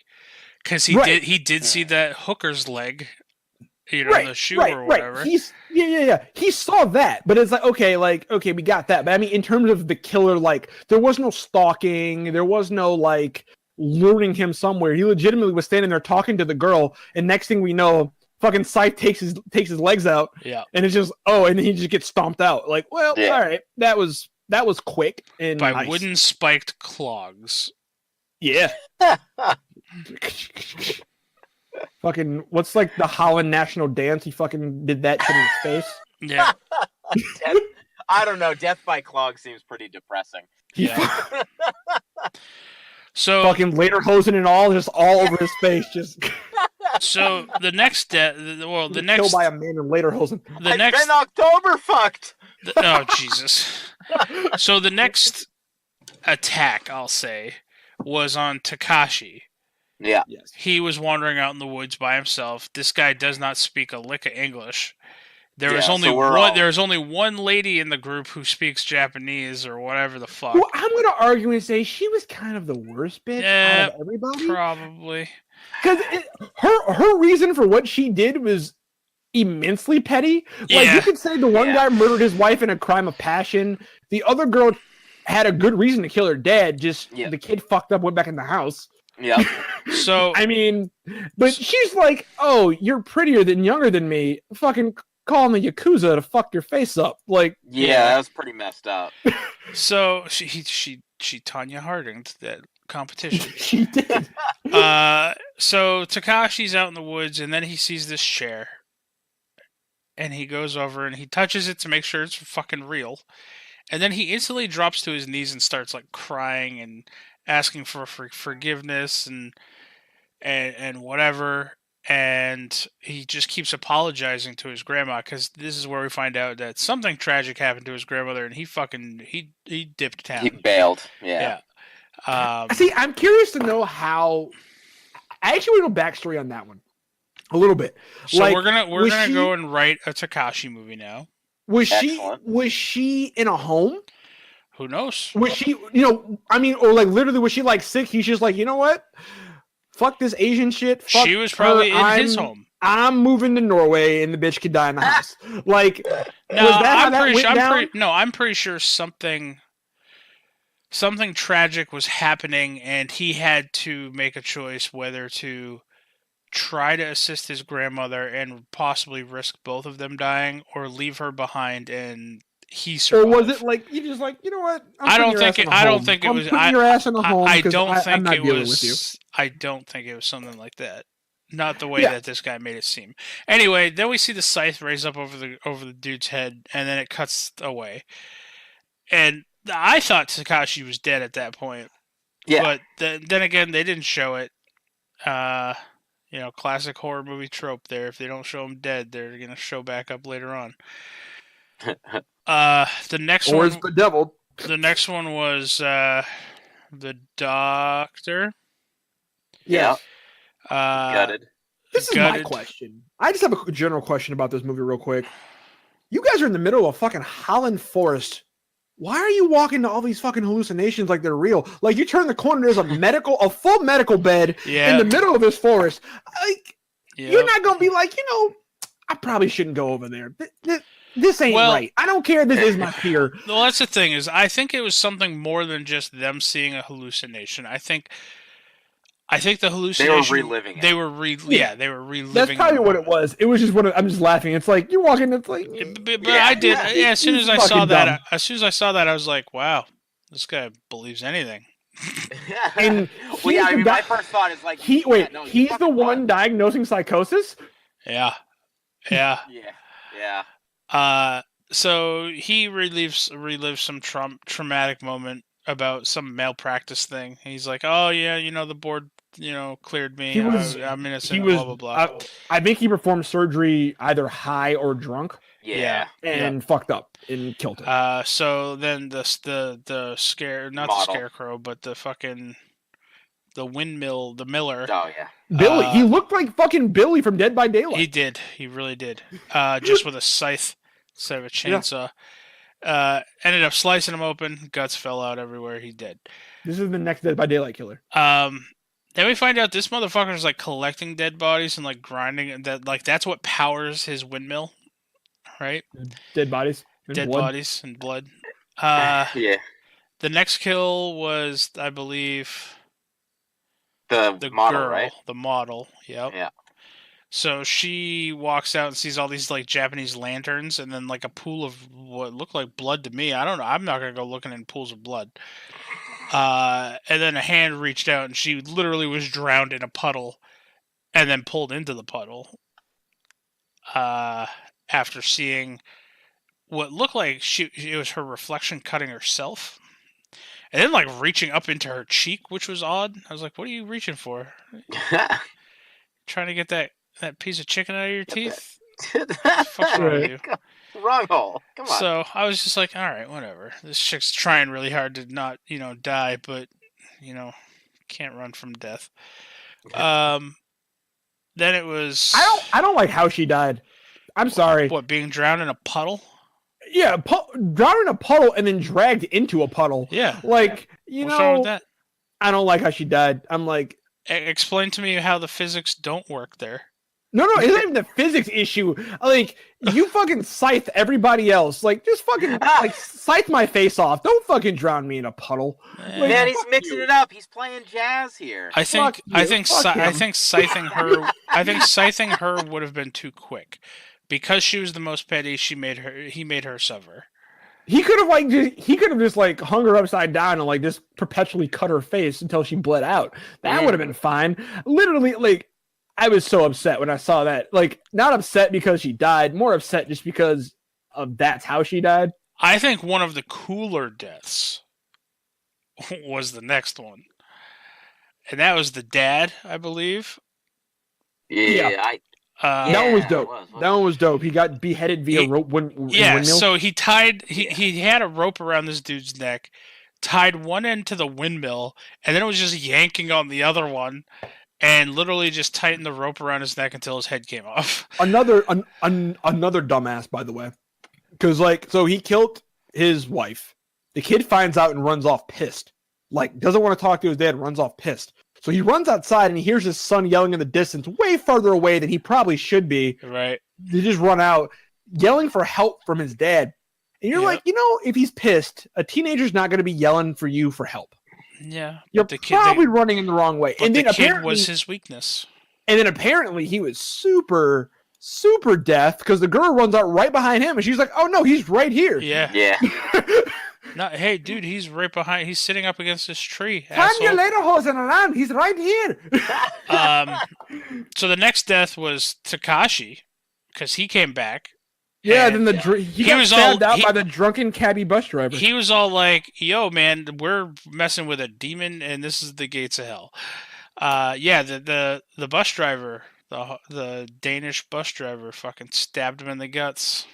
Because he did see that hooker's leg, the shoe or whatever. Right. He saw that, but it's like okay, we got that. But I mean, in terms of the killer, like there was no stalking, there was no like luring him somewhere. He legitimately was standing there talking to the girl, and next thing we know, fucking Scythe takes his legs out. Yeah. And it's just and he just gets stomped out. Like, well, all right, that was quick and by nice. wooden spiked clogs. Yeah. Fucking, what's like the Holland national dance? He fucking did that shit in his face. Yeah. I don't know. Death by clog seems pretty depressing. Yeah. So fucking lederhosen and all, just all over his face, just. So the next kill by a man in lederhosen. I've been October fucked. Oh Jesus! So the next attack, I'll say, was on Takashi. Yeah. Yes. He was wandering out in the woods by himself. This guy does not speak a lick of English. There is only one lady in the group who speaks Japanese or whatever the fuck. Well, I'm gonna argue and say she was kind of the worst bitch out of everybody. Probably. Because her reason for what she did was immensely petty. Like you could say the one guy murdered his wife in a crime of passion. The other girl had a good reason to kill her dad. Just the kid fucked up, went back in the house. Yeah. So I mean, but she's like, "Oh, you're prettier than younger than me. Fucking calling the Yakuza to fuck your face up." Like, that was pretty messed up. So she Tanya Harding'd that competition. She did. So Takashi's out in the woods, and then he sees this chair, and he goes over and he touches it to make sure it's fucking real, and then he instantly drops to his knees and starts like crying and asking for forgiveness and whatever, and he just keeps apologizing to his grandma, because this is where we find out that something tragic happened to his grandmother, and he dipped town. He bailed. Yeah. See, I'm curious to know how. I actually want to know backstory on that one a little bit. So like, we're gonna go and write a Takashi movie now. Was she in a home? Who knows? Was she, or like literally was she like sick? He's just like, you know what? Fuck this Asian shit. Fuck she was probably in his home. I'm moving to Norway, and the bitch could die in the house. Like, no, was that how that went down? I'm pretty sure something tragic was happening, and he had to make a choice whether to try to assist his grandmother and possibly risk both of them dying, or leave her behind and he survived. Or was it like you just like, you know what? I don't think it was. Putting your ass in a home. I don't think I'm not it dealing was. With you. I don't think it was something like that. Not the way that this guy made it seem. Anyway, then we see the scythe raise up over the dude's head, and then it cuts away. And I thought Takashi was dead at that point. Yeah. But then again, they didn't show it. Classic horror movie trope there. If they don't show him dead, they're going to show back up later on. The next or is bedeviled. The next one was the doctor. Yeah. Gutted. This is Gutted. my question. I just have a general question about this movie real quick. You guys are in the middle of fucking Holland Forest. Why are you walking to all these fucking hallucinations like they're real? Like you turn the corner, there's a full medical bed in the middle of this forest. Like you're not gonna be like, I probably shouldn't go over there. This ain't right. I don't care. This is my fear. Well, that's the thing is, I think it was something more than just them seeing a hallucination. I think the hallucination. They were reliving it. They were reliving. That's probably what it was. It was just I'm just laughing. It's like you're walking. It's like. But I did. As soon as I saw that, I was like, wow, this guy believes anything. And my first thought is like, he's the one diagnosing psychosis. Yeah. So he relives some traumatic moment about some malpractice thing. He's like, oh yeah, the board, cleared me. I'm innocent. Blah blah blah. I think he performed surgery either high or drunk. Yeah. And fucked up and killed him. So then the scarecrow, but the windmill, the miller. Oh yeah. Billy. He looked like fucking Billy from Dead by Daylight. He did. He really did. Just with a scythe instead of a chainsaw. Ended up slicing him open. Guts fell out everywhere. He dead. This is the next Dead by Daylight killer. Then we find out this motherfucker is like collecting dead bodies and like grinding, and that's what powers his windmill, right? Dead bodies. Bodies and blood. Yeah. The next kill was, I believe, the model, girl, right? The model. Yep. Yeah. So she walks out and sees all these like Japanese lanterns, and then like a pool of what looked like blood to me. I don't know. I'm not gonna go looking in pools of blood. And then a hand reached out, and she literally was drowned in a puddle, and then pulled into the puddle. After seeing what looked like it was her reflection cutting herself, and then like reaching up into her cheek, which was odd. I was like, "What are you reaching for? Trying to get that piece of chicken out of your teeth? What's wrong with you?" Wrong hole. Come on. So I was just like, all right, whatever. This chick's trying really hard to not, die, but, can't run from death. Then it was... I don't like how she died. I'm sorry. What, being drowned in a puddle? Yeah, drowned in a puddle and then dragged into a puddle. Yeah. Like, What's wrong with that? I don't like how she died. I'm like... Explain to me how the physics don't work there. No, it's not even the physics issue. Like, you fucking scythe everybody else. Like, just fucking, scythe my face off. Don't fucking drown me in a puddle. Like, man, he's mixing it up. He's playing jazz here. I think scything her would have been too quick. Because she was the most petty, he made her suffer. He could have just hung her upside down and like just perpetually cut her face until she bled out. That would have been fine. Literally, I was so upset when I saw that. Like, not upset because she died, more upset just because of that's how she died. I think one of the cooler deaths was the next one. And that was the dad, I believe. Yeah. That one was dope. That one was dope. He got beheaded via rope. Windmill. So he tied. He had a rope around this dude's neck, tied one end to the windmill, and then it was just yanking on the other one, and literally just tightened the rope around his neck until his head came off. Another dumbass, by the way, because so he killed his wife. The kid finds out and runs off pissed. Like, doesn't want to talk to his dad, runs off pissed. So he runs outside and he hears his son yelling in the distance, way further away than he probably should be. Right. They just run out, yelling for help from his dad. And you're like, if he's pissed, a teenager's not going to be yelling for you for help. Yeah. You're probably running in the wrong way. But the kid was his weakness. And then apparently he was super, super deaf because the girl runs out right behind him and she's like, oh no, he's right here. Yeah. No, hey, dude, he's right behind. He's sitting up against this tree. Find your lederhosen around. He's right here. So the next death was Takashi because he came back. Yeah, then he got stabbed out by the drunken cabbie bus driver. He was all like, "Yo, man, we're messing with a demon, and this is the gates of hell." The bus driver, the Danish bus driver, fucking stabbed him in the guts.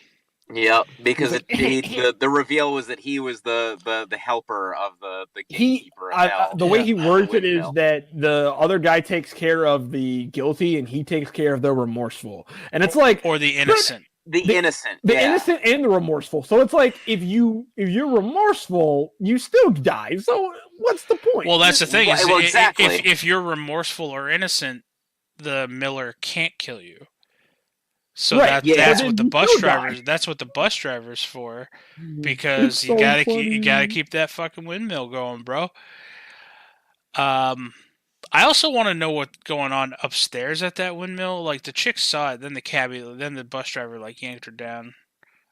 Yep, because He's the reveal was that he was the helper of the gatekeeper of hell. The way he words it Windmill. is that the other guy takes care of the guilty and he takes care of the remorseful, and it's like or the innocent. The innocent, the innocent and the remorseful. So it's like if you're remorseful, you still die. So what's the point? Well, that's the thing. Is Well, exactly. if you're remorseful or innocent, the miller can't kill you. So Right, that's but what the then bus you still drivers. Die. That's what the bus drivers for, because It's you so gotta funny. keep that fucking windmill going, bro. I also want to know what's going on upstairs at that windmill. Like the chick saw it, then the bus driver like yanked her down.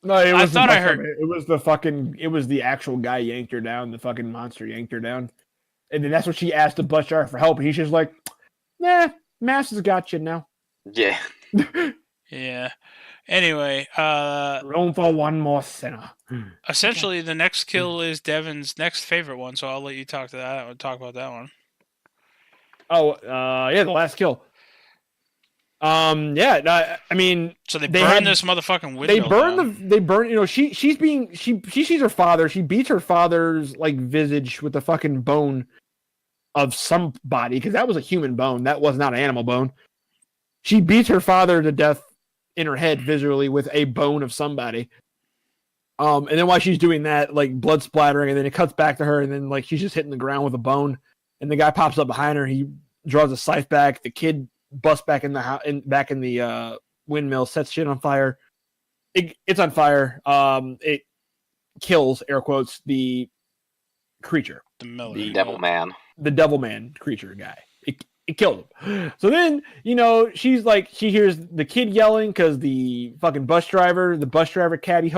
No, it was I thought I heard it was the actual guy yanked her down. The fucking monster yanked her down, and then that's what she asked the bus driver for help. And he's just like, "Nah, Mass has got you now." Yeah. Yeah. Anyway, room for one more sinner. Essentially, the next kill is Devin's next favorite one, so I'll let you talk about that one. Oh, yeah, the last kill. Yeah, I mean, so they burn this motherfucking windmill. They burn. You know, she sees her father. She beats her father's like visage with a fucking bone of some body because that was a human bone. That was not an animal bone. She beats her father to death in her head visually with a bone of somebody. And then while she's doing that, like blood splattering, and then it cuts back to her, and then like she's just hitting the ground with a bone, and the guy pops up behind her. He draws a scythe back. The kid busts back in the house, back in the windmill, sets shit on fire. It's on fire. It kills, air quotes, the creature, the devil man, the devil man creature guy. It killed him. So then, you know, she hears the kid yelling because the fucking bus driver cabby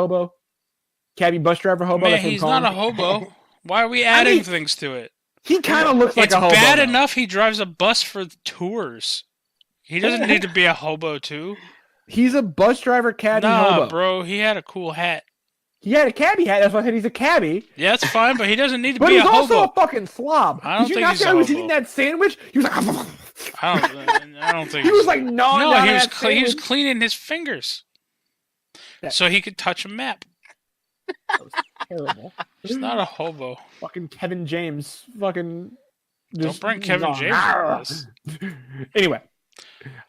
bus driver hobo. Man, he's not a hobo. Why are we adding things to it? He kind of looks like a hobo. It's bad enough he drives a bus for tours. He doesn't need to be a hobo too. He's a bus driver cabby hobo. Bro, he had a cool hat. He had a cabbie hat. That's why I said he's a cabbie. Yeah, that's fine, but he doesn't need to be a hobo. But he's also a fucking slob. I don't Did you think not he's see a how he was hobo. eating that sandwich? He was like, I don't think he was like gnawing down he was that sandwich. he was cleaning his fingers so he could touch a map. That was terrible. He's not a hobo. Fucking Kevin James. Fucking. Don't bring Kevin James into this. Anyway,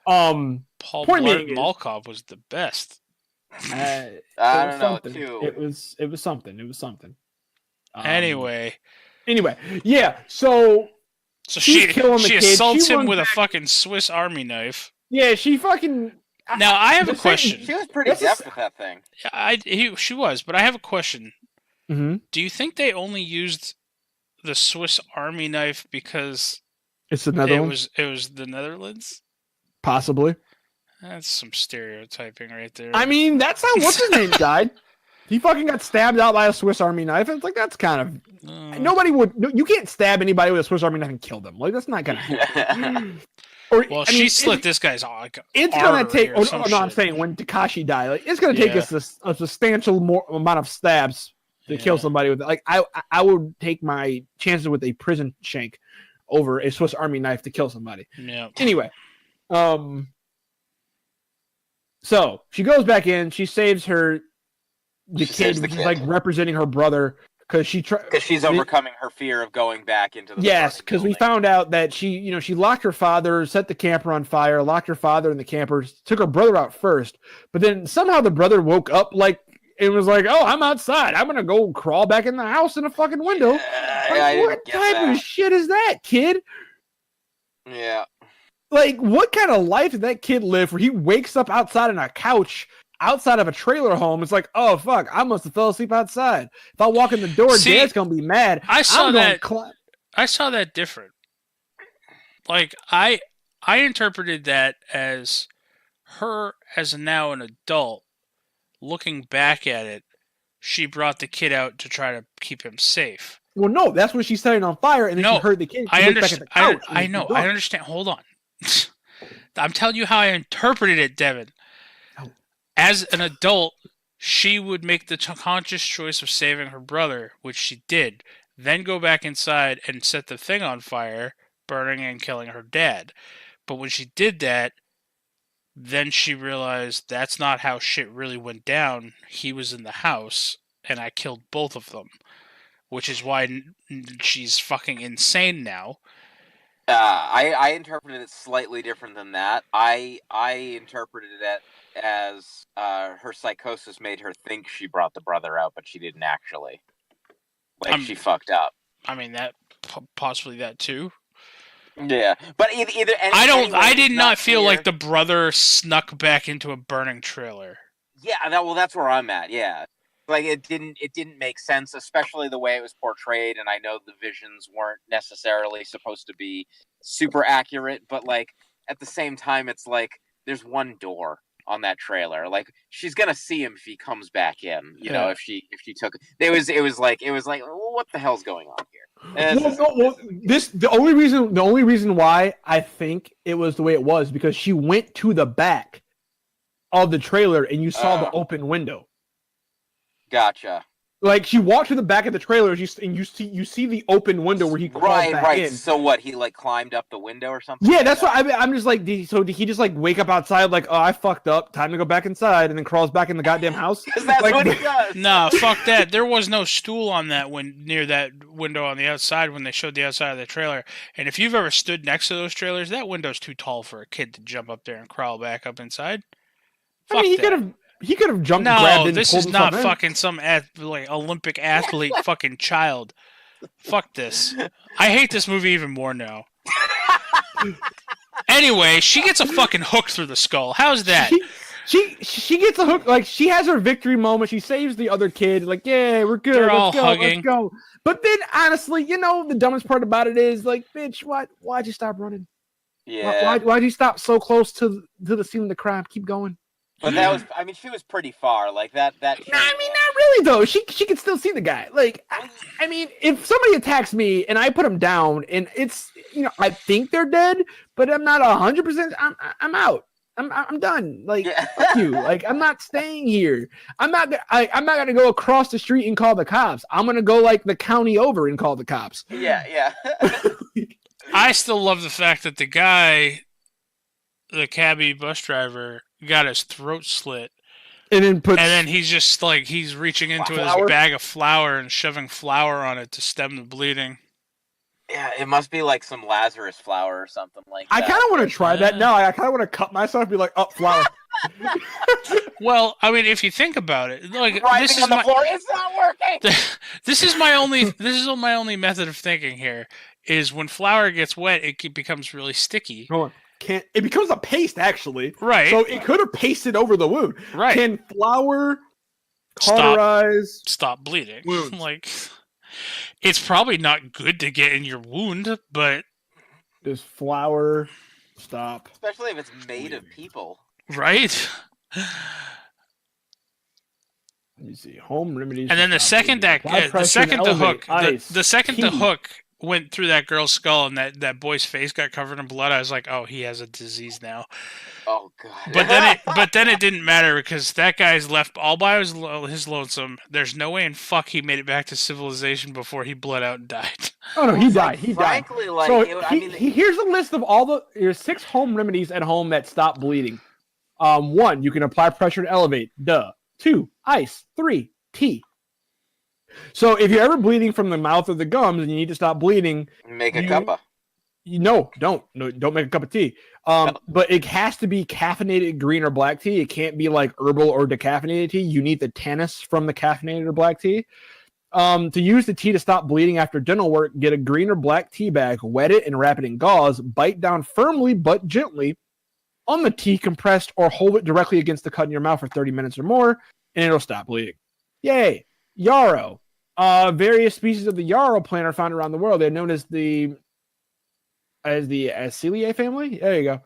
Paul point Blart Malkov was the best. I don't know too. It was something. It was something. Anyway, yeah. So she assaults him with a back. fucking Swiss Army knife. Yeah, she fucking. Now I have a question. She was pretty deft with that thing. She was, but I have a question. Mm-hmm. Do you think they only used the Swiss Army knife because it's the Netherlands? It was the Netherlands? Possibly. That's some stereotyping right there. I mean, that's how what's his name died. He fucking got stabbed out by a Swiss Army knife. It's like that's kind of nobody would. You can't stab anybody with a Swiss Army knife and kill them. Like that's not gonna happen. She slit this guy's like. It's gonna take. I'm saying when Takashi died, like it's gonna take us a substantial more amount of stabs to kill somebody with it. Like I would take my chances with a prison shank over a Swiss Army knife to kill somebody. Yeah. Anyway, so she goes back in. She saves the kid, which is like representing her brother, because she's overcoming her fear of going back into the. Yes, because we found out that she locked her father, set the camper on fire, locked her father in the camper, took her brother out first, but then somehow the brother woke up like and was like, "Oh, I'm outside. I'm gonna go crawl back in the house in a fucking window." What type of shit is that, kid? Yeah. Like, what kind of life did that kid live where he wakes up outside on a couch outside of a trailer home? It's like, oh, fuck, I must have fell asleep outside. If I walk in the door, Dad's going to be mad. I saw that different. Like, I interpreted that as her, as now an adult, looking back at it, she brought the kid out to try to keep him safe. Well, no, that's when she set it on fire, and then she heard the kid. I understand. I know. I understand. Hold on. I'm telling you how I interpreted it, Devin. As an adult, she would make the conscious choice of saving her brother, which she did, then go back inside and set the thing on fire, burning and killing her dad. But when she did that, Then she realized that's not how shit really went down. He was in the house, and I killed both of them, which is why she's fucking insane now. I interpreted it slightly different than that. I interpreted it as her psychosis made her think she brought the brother out, but she didn't actually. Like, she fucked up. I mean, that possibly that too. Yeah, but either. I did not feel like the brother snuck back into a burning trailer. Yeah, that's where I'm at. Yeah, like it didn't make sense, especially the way it was portrayed. And I know the visions weren't necessarily supposed to be super accurate, but like at the same time, it's like there's one door on that trailer. Like, she's gonna see him if he comes back in. You know, if she took it was like well, what the hell's going on here? The only reason why I think it was the way it was because she went to the back of the trailer and you saw the open window. Gotcha. Like, she walked to the back of the trailer and you see the open window where he crawled back in. So what? He like climbed up the window or something? Yeah, that's what I'm just like. Did he just like wake up outside like, oh, I fucked up, time to go back inside, and then crawls back in the goddamn house? That's like, what he does. Nah, fuck that. There was no stool on that near that window on the outside when they showed the outside of the trailer. And if you've ever stood next to those trailers, that window's too tall for a kid to jump up there and crawl back up inside. Fuck he could have jumped. No, this is not fucking some like Olympic athlete fucking child. Fuck this. I hate this movie even more now. Anyway, she gets a fucking hook through the skull. How's that? She gets a hook. Like, she has her victory moment. She saves the other kid. Like, yeah, we're good. They're all hugging. Let's go. But then, honestly, the dumbest part about it is, like, bitch, why'd you stop running? Yeah. Why'd you stop so close to the scene of the crime? Keep going. But that was, I mean, she was pretty far. Like, that. No, I mean, not really, though. She can still see the guy. Like, I mean, if somebody attacks me and I put them down and it's, I think they're dead, but I'm not 100%, I'm out. I'm done. Like, fuck you. Like, I'm not staying here. I'm not gonna go across the street and call the cops. I'm gonna go, like, the county over and call the cops. Yeah. I still love the fact that the guy, the cabbie bus driver, got his throat slit, and then he's just like he's reaching into his bag of flour and shoving flour on it to stem the bleeding. Yeah, it must be like some Lazarus flour or something like that. I kind of want to try that now. I kind of want to cut myself and be like, flour. Well, I mean, if you think about it, like this is on the floor, it's not working. This is my only method of thinking here is when flour gets wet, it becomes really sticky. Hold on. It becomes a paste, actually. Right. So it could have pasted over the wound. Right. Can flour cauterize stop bleeding? Wounds? Like, it's probably not good to get in your wound, but does flour stop? Especially if it's made of people. Right. Let me see. Home remedies. And then the second the hook went through that girl's skull and that boy's face got covered in blood, I was like, oh, he has a disease now. Oh god. But then it didn't matter because that guy's left all by his lonesome. There's no way in fuck he made it back to civilization before he bled out and died. Oh no, he died. He died. Frankly, like, so here's a list of there's 6 home remedies at home that stop bleeding. 1, you can apply pressure to elevate. 2, ice. 3, tea. So if you're ever bleeding from the mouth or the gums and you need to stop bleeding, make a cuppa. Don't make a cup of tea. But it has to be caffeinated green or black tea. It can't be like herbal or decaffeinated tea. You need the tannins from the caffeinated or black tea. To use the tea to stop bleeding after dental work, get a green or black tea bag, wet it and wrap it in gauze, bite down firmly but gently on the tea compressed or hold it directly against the cut in your mouth for 30 minutes or more, and it'll stop bleeding. Yay! Yarrow. Various species of the yarrow plant are found around the world. They're known as the Aceliae family. There you go.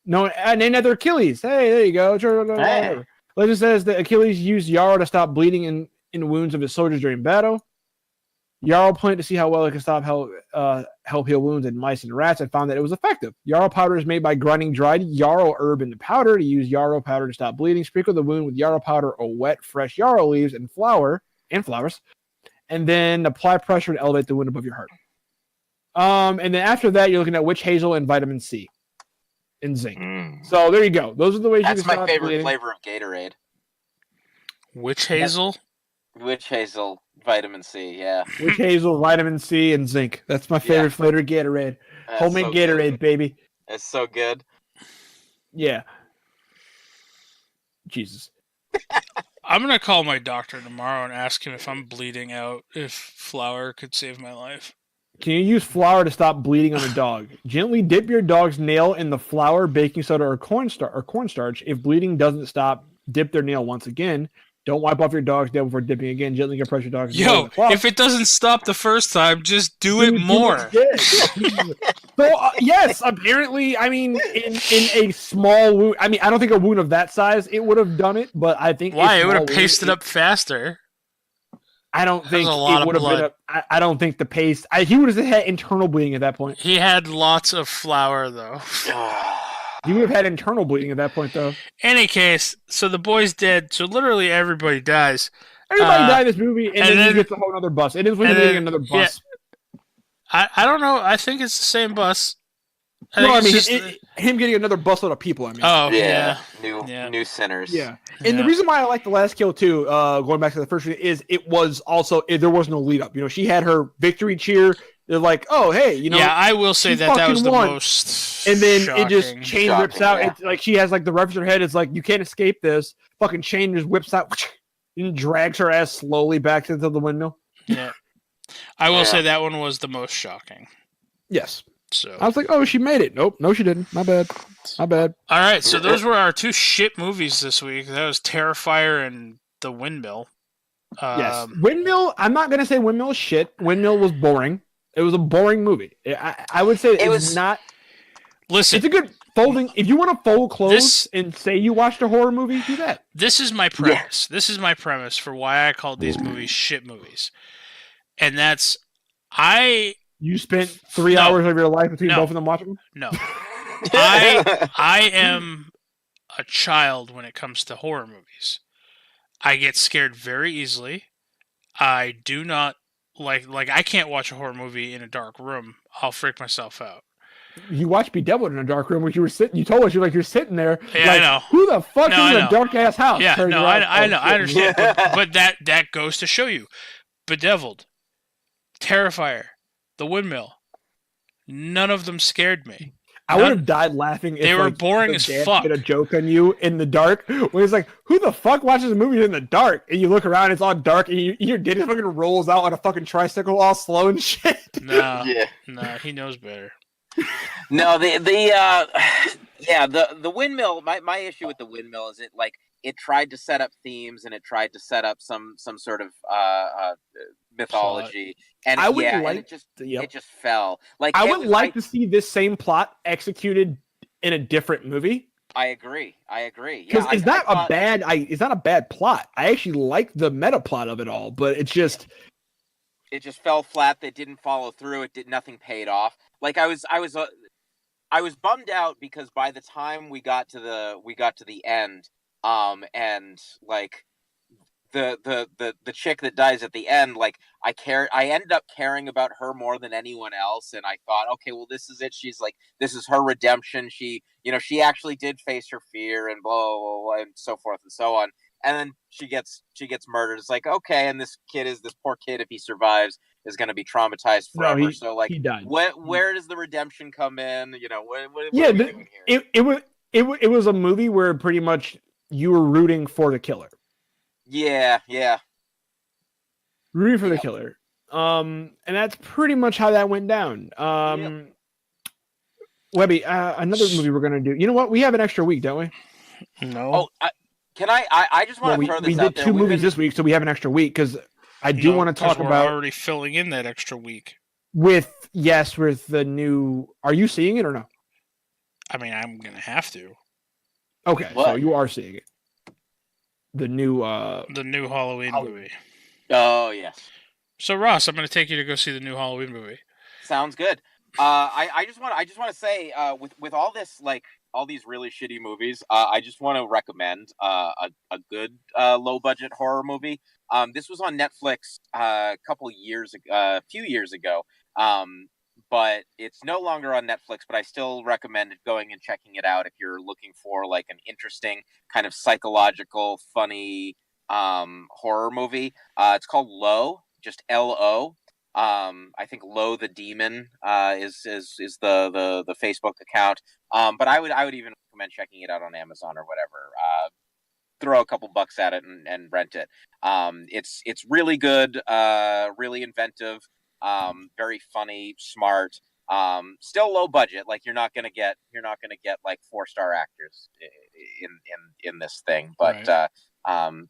No, named after Achilles. Hey, there you go. Hey. Legend says that Achilles used yarrow to stop bleeding in wounds of his soldiers during battle. Yarrow plant to see how well it can help heal wounds in mice and rats, and found that it was effective. Yarrow powder is made by grinding dried yarrow herb into powder. To use yarrow powder to stop bleeding, sprinkle the wound with yarrow powder or wet fresh yarrow leaves and flowers, and then apply pressure to elevate the wound above your heart. And then after that, you're looking at witch hazel and vitamin C. and zinc. So there you go. Those are the ways you That's can my stop favorite bleeding. flavor of Gatorade. Witch hazel? Witch hazel, vitamin C. Yeah, Witch hazel, vitamin C, and zinc. That's my favorite flavor of Gatorade. That's Homemade so Gatorade, good. baby. It's so good. Yeah. Jesus. I'm going to call my doctor tomorrow and ask him if I'm bleeding out, if flour could save my life. Can you use flour to stop bleeding on a dog? Gently dip your dog's nail in the flour, baking soda, or cornstarch. If bleeding doesn't stop, dip their nail once again. Don't wipe off your dog's nail before dipping again. Gently compress your dog's nail. Yo, if it doesn't stop the first time, just do it Dude, more. So yes, apparently, I mean, in a small wound. I mean, I don't think a wound of that size it would have done it, but I think Why? It would have pasted up faster. I don't think a lot it of would have been. I don't think the paste. He would have had internal bleeding at that point. He had lots of flour, though. He would have had internal bleeding at that point, though. Any case, so the boy's dead. So literally everybody dies. Everybody died in this movie, and then he gets a whole other bus. It is when he's getting another bus. Yeah, I don't know. I think it's the same bus. I mean, him getting another busload of people. I mean, oh Yeah. yeah. New sinners. yeah. And the reason why I like the last kill too, going back to the first one, is it was also there was no lead up. You know, she had her victory cheer. They're like, oh hey, you know. Yeah, I will say she that was the won. most. And then shocking. it just chain whips out. Yeah. It's like she has like the reference in her head. It's like you can't escape this. Fucking chain just whips out and drags her ass slowly back into the windmill. Yeah, I will say that one was the most shocking. Yes. So I was like, oh, she made it. Nope, no, she didn't. My bad. My bad. all right, so those were our two shit movies this week. That was Terrifier and The Windmill. Yes, Windmill. I'm not gonna say Windmill is shit. Windmill was boring. It was a boring movie. I would say it was not. Listen, it's a good folding. If you want to fold clothes and say you watched a horror movie, do that. This is my premise. Yeah. This is my premise for why I called these movies shit movies, and that's You spent 3 hours of your life between both of them watching them. No, I am a child when it comes to horror movies. I get scared very easily. I do not like I can't watch a horror movie in a dark room. I'll freak myself out. You watched Be Devil in a dark room where you were sitting. You told us you're sitting there. Yeah, like, I know. Who the fuck is in a dark ass house? Yeah, no, I know. I understand. but that goes to show you, Bedeviled, Terrifier, The Windmill. None of them scared me. I would have died laughing if they were boring as fuck. Did a joke on you in the dark when it's like, who the fuck watches a movie in the dark? And you look around, it's all dark, and your dad fucking rolls out on a fucking tricycle all slow and shit. No, he knows better. No, the Windmill. My issue with the Windmill is it tried to set up themes and it tried to set up some sort of mythology, and it just fell. Like I would like to see this same plot executed in a different movie. I agree. Because it's not a bad plot. I actually like the meta plot of it all, but it just fell flat. That didn't follow through. Nothing paid off. Like I was bummed out because by the time we got to the end, and like the chick that dies at the end, like I ended up caring about her more than anyone else, and I thought, okay, well, this is it. She's like, this is her redemption. She actually did face her fear and blah, blah, blah, and so forth and so on. And then she gets murdered. It's like, okay, and this poor kid, if he survives, is going to be traumatized forever. No, so like, he died. Where does the redemption come in? What are we doing here? It was a movie where pretty much you were rooting for the killer. Yeah. Rooting for the killer. And that's pretty much how that went down. Webby, another movie we're gonna do. You know what? We have an extra week, don't we? No. Oh, I just want to throw this out there. We did 2 movies this week, so we have an extra week because I do want to talk about. We're already filling in that extra week. With the new. Are you seeing it or no? I mean, I'm gonna have to. Okay, so you are seeing it. The new Halloween movie. Oh yes. So Ross, I'm going to take you to go see the new Halloween movie. Sounds good. I just want to say with all this, like all these really shitty movies, I just want to recommend a good low budget horror movie. This was on Netflix a few years ago. but it's no longer on Netflix. But I still recommend going and checking it out if you're looking for like an interesting kind of psychological, funny horror movie. It's called Low, just Lo. I think Low the Demon is the Facebook account. But I would even recommend checking it out on Amazon or whatever. Throw a couple bucks at it and rent it. It's really good, really inventive, very funny, smart. Still low budget. Like you're not gonna get like 4-star actors in this thing, but Right.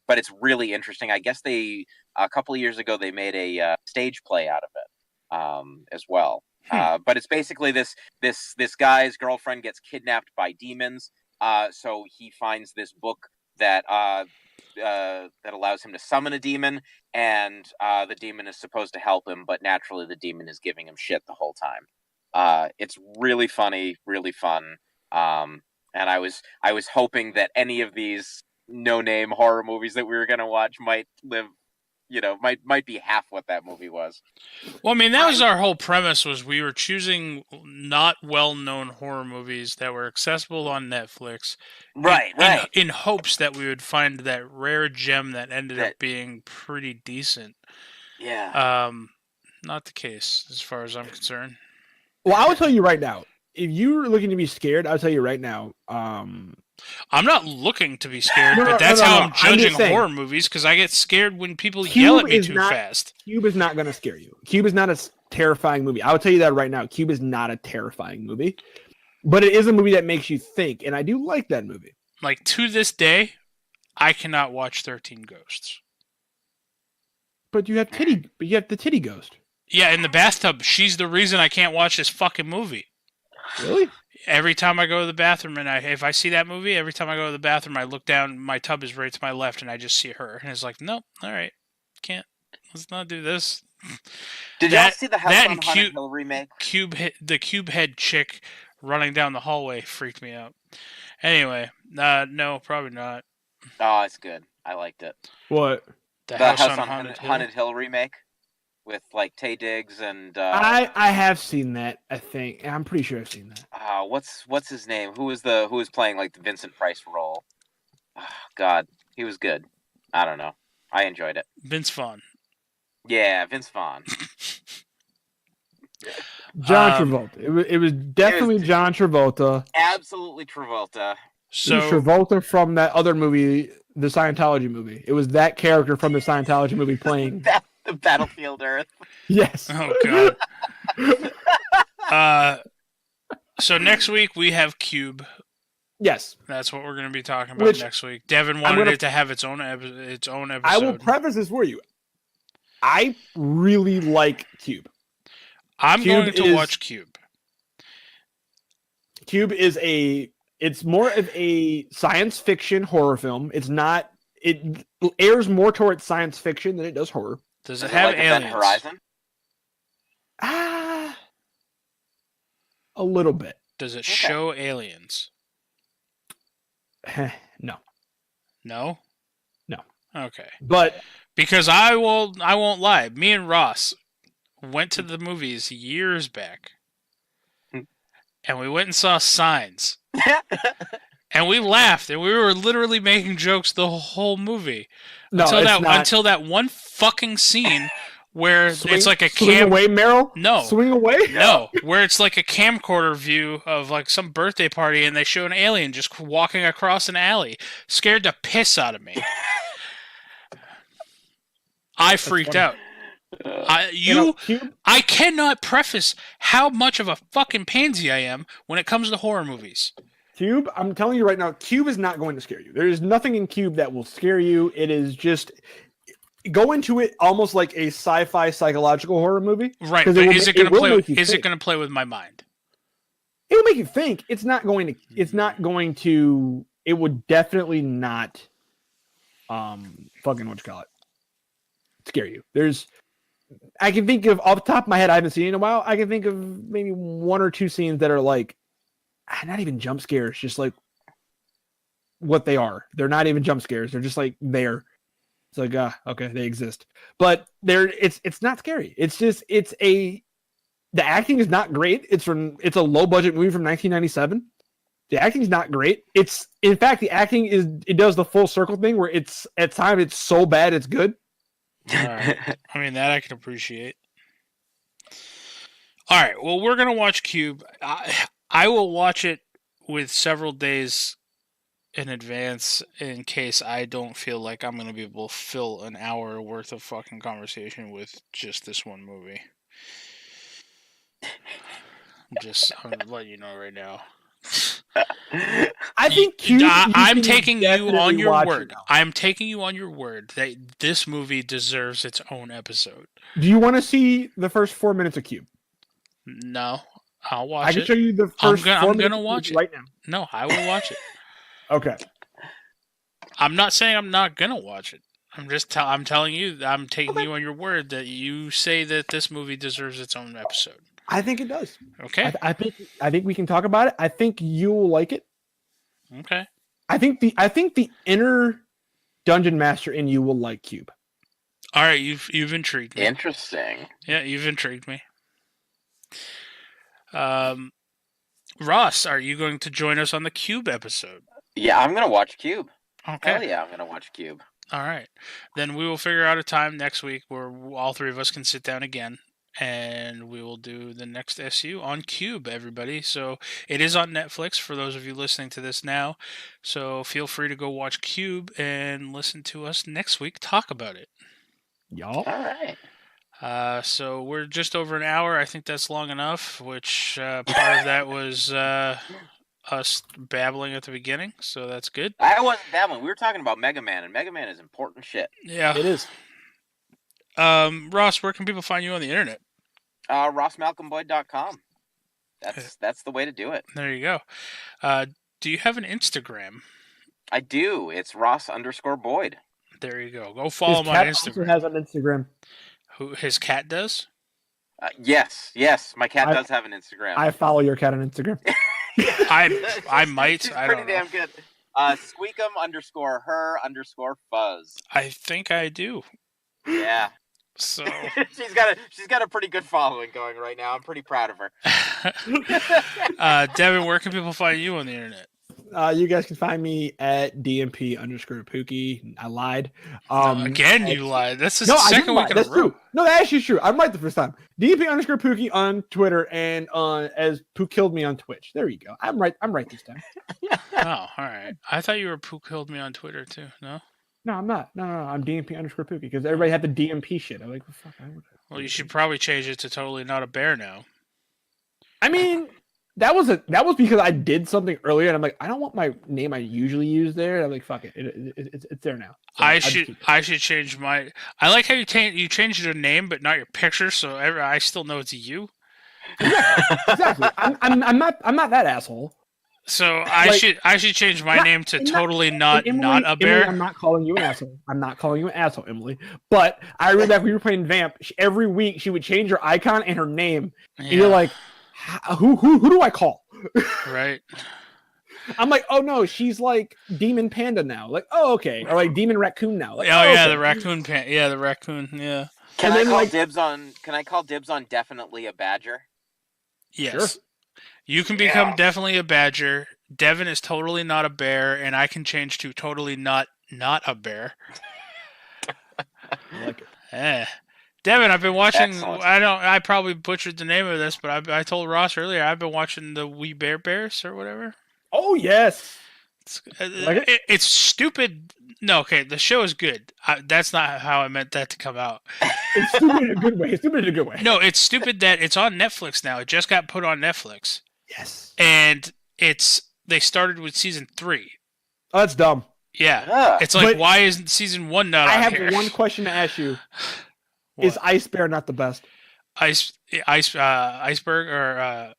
but it's really interesting. I guess a couple of years ago they made a stage play out of it as well. But it's basically this guy's girlfriend gets kidnapped by demons. So he finds this book that allows him to summon a demon, and the demon is supposed to help him, but naturally the demon is giving him shit the whole time. It's really funny, really fun, and I was hoping that any of these no-name horror movies that we were gonna watch might live, might be half what that movie was. Well, I mean, that was our whole premise, was we were choosing not well-known horror movies that were accessible on Netflix. Right. In hopes that we would find that rare gem that ended up being pretty decent. Yeah. Not the case, as far as I'm concerned. Well, I will tell you right now, if you're looking to be scared, I'll tell you right now. I'm not looking to be scared, but that's how I'm judging horror movies, because I get scared when people yell at me too fast. Cube is not going to scare you. Cube is not a terrifying movie. I will tell you that right now. Cube is not a terrifying movie, but it is a movie that makes you think, and I do like that movie. Like, to this day, I cannot watch 13 Ghosts. But you have the titty ghost. Yeah, in the bathtub. She's the reason I can't watch this fucking movie. Really? Every time I go to the bathroom, and if I see that movie, every time I go to the bathroom, I look down, my tub is right to my left, and I just see her. And it's like, nope, all right, can't. Let's not do this. Did y'all see the House on Haunted Hill remake? The cube head chick running down the hallway freaked me out. Anyway, no, probably not. Oh, it's good. I liked it. What? The House on Haunted Hill remake with like Taye Diggs and. I have seen that. I think I'm pretty sure I've seen that. What's his name? Who was playing like the Vincent Price role? Oh, God, he was good. I don't know. I enjoyed it. Vince Vaughn. Yeah, Vince Vaughn. John Travolta. It was definitely John Travolta. Absolutely Travolta. So Travolta from that other movie, the Scientology movie. It was that character from the Scientology movie playing the Battlefield Earth. Yes. Oh God. So next week we have Cube. Yes. That's what we're going to be talking about next week. Devin wanted it to have its own episode. I will preface this for you. I really like Cube. I'm going to watch Cube. Cube is it's more of a science fiction horror film. It airs more towards science fiction than it does horror. Does it have aliens? Horizon? A little bit. Does it show aliens? No. No? No. Okay. But because I won't lie. Me and Ross went to the movies years back. And we went and saw Signs. And we laughed, and we were literally making jokes the whole movie. No, until that one fucking scene where it's like a swing away, Meryl? No. Swing away? No, where it's like a camcorder view of like some birthday party, and they show an alien just walking across an alley. Scared the piss out of me. I freaked out. I cannot preface how much of a fucking pansy I am when it comes to horror movies. Cube, I'm telling you right now, Cube is not going to scare you. There is nothing in Cube that will scare you. It is just go into it almost like a sci-fi psychological horror movie. Right, but is it going to play with my mind? It will make you think. It would definitely not scare you. I can think of, off the top of my head, I haven't seen it in a while, I can think of maybe one or two scenes that are like, not even jump scares, just like what they are. They're not even jump scares. They're just like there. It's like, okay, they exist. But it's not scary. It's just, The acting is not great. It's a low budget movie from 1997. The acting is not great. It's in fact the acting it does the full circle thing where it's at times it's so bad it's good. All right. I mean, that I can appreciate. All right. Well, we're gonna watch Cube. I will watch it with several days in advance in case I don't feel like I'm gonna be able to fill an hour worth of fucking conversation with just this one movie. I'm gonna let you know right now. I think Cube. I'm taking you on your word. It. I'm taking you on your word that this movie deserves its own episode. Do you want to see the first 4 minutes of Cube? No, I'll watch it. I can show you the first. I'm gonna watch it right now. No, I will watch it. Okay. I'm not saying I'm not gonna watch it. I'm telling you. I'm taking you on your word that you say that this movie deserves its own episode. I think it does. Okay. I think we can talk about it. I think you will like it. Okay. I think the inner dungeon master in you will like Cube. All right, you've intrigued me. Interesting. Yeah, you've intrigued me. Ross, are you going to join us on the Cube episode? Yeah, I'm gonna watch Cube. Okay. Hell yeah, I'm gonna watch Cube. All right. Then we will figure out a time next week where all three of us can sit down again. And we will do the next SU on Cube, everybody. So it is on Netflix for those of you listening to this now. So feel free to go watch Cube and listen to us next week talk about it. Y'all. All right. So we're just over an hour. I think that's long enough, which part of that was us babbling at the beginning. So that's good. I wasn't babbling. We were talking about Megaman, and Megaman is important shit. Yeah. It is. Ross, where can people find you on the internet? RossMalcolmBoyd.com. That's the way to do it. There you go. Do you have an Instagram? I do. It's Ross_Boyd. There you go. Go follow him on cat Instagram. also has on Instagram. Who his cat does? Yes. My cat does have an Instagram. I follow your cat on Instagram. I might. She's I pretty don't know. damn good. Squeakum_her_fuzz. I think I do. Yeah. So she's got a pretty good following going right now. I'm pretty proud of her. Devin, where can people find you on the internet? You guys can find me at DMP_Pookie. I lied. Again, you lied. That's the No, second week in a That's row. true. No, that actually is true. I'm right the first time. DMP_Pookie on Twitter and on as Poo Killed Me on Twitch. There you go. I'm right this time. Oh, all right. I thought you were Poo Killed Me on Twitter too. No. No, I'm not. No. I'm DMP_Pookie because everybody had the DMP shit. I'm like, well, fuck. Well, you should probably change it to Totally Not a Bear now. I mean, that was because I did something earlier, and I'm like, I don't want my name I usually use there. And I'm like, fuck it, it's there now. So I should change my. I like how you changed your name, but not your picture, so I still know it's you. Exactly. I'm not that asshole. So I should change my name to Totally Not a Bear. Emily, I'm not calling you an asshole. I'm not calling you an asshole, Emily. But I remember that we were playing Vamp. Every week she would change her icon and her name. Yeah. And you're like, who do I call? Right. I'm like, oh no, she's like Demon Panda now. Like, oh okay, or like Demon Raccoon now. Like, Oh yeah, okay. the raccoon Yeah, the raccoon. Yeah. Can And I then, call like- dibs on? Can I call dibs on definitely a badger? Yes. Sure. You can become definitely a badger. Devin is totally not a bear, and I can change to totally not a bear. I like it. Devin, I've been watching. Excellent. I probably butchered the name of this, but I told Ross earlier I've been watching the We Bear Bears or whatever. Oh yes. Like It's stupid. No, okay, the show is good. That's not how I meant that to come out. It's stupid in a good way. It's stupid in a good way. No, it's stupid that it's on Netflix now. It just got put on Netflix, Yes. and they started with season 3. Oh, that's dumb. Yeah, Yeah. it's like But why isn't season 1 not I on have here? one question to ask you. What? Is Ice Bear not the best? Iceberg or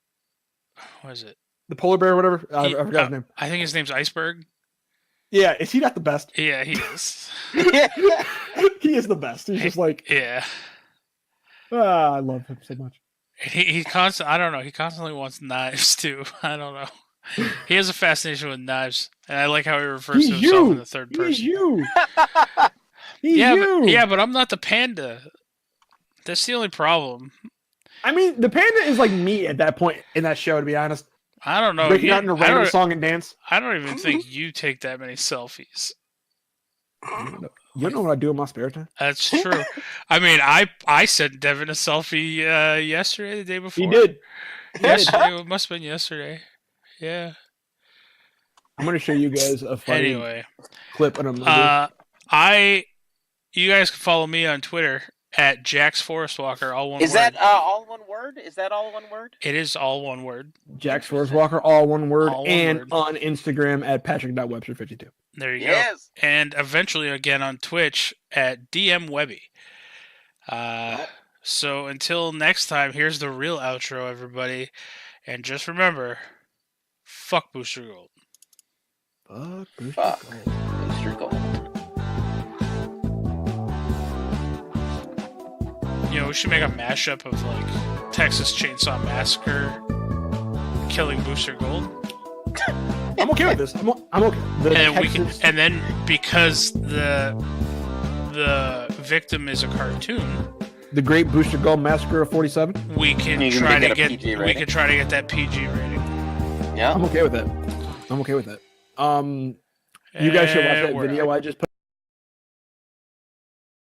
what is it? The polar bear or whatever? I forgot his name. I think his name's Iceberg. Yeah, is he not the best? Yeah, he is. He is the best. He's just like, Yeah, I love him so much. he constantly. I don't know. He constantly wants knives too. I don't know. He has a fascination with knives, and I like how he refers He's to himself you. in the third person. He's you. He's Yeah, you. but I'm not the panda. That's the only problem. I mean, the panda is like me at that point in that show. To be honest, I don't know. breaking out into random song and dance. I don't even think you take that many selfies. You don't know what I do in my spare time. That's true. I mean, I sent Devin a selfie yesterday, the day before. He did. Yesterday, it must have been yesterday. Yeah. I'm gonna show you guys a funny Anyway, clip in a movie. you guys can follow me on Twitter at Jax Forest Walker, all one word. Is that all one word? Is that all one word? It is all one word. Jax Forest Walker, all one word, All one and word. on Instagram at Patrick.Webster52. There you Yes. go. And eventually again on Twitch at DM Webby. So until next time, here's the real outro, everybody. And just remember, fuck Booster Gold. Fuck. Booster Fuck. Gold. Booster Gold. You know, we should make a mashup of like Texas Chainsaw Massacre killing Booster Gold. I'm okay with this. I'm okay. And then because the victim is a cartoon, the Great Booster Gold Massacre of 47. we can You can try make to it a get PG we rating. can try to get that PG rating. Yeah. I'm okay with that. You guys should watch that We're video I just put.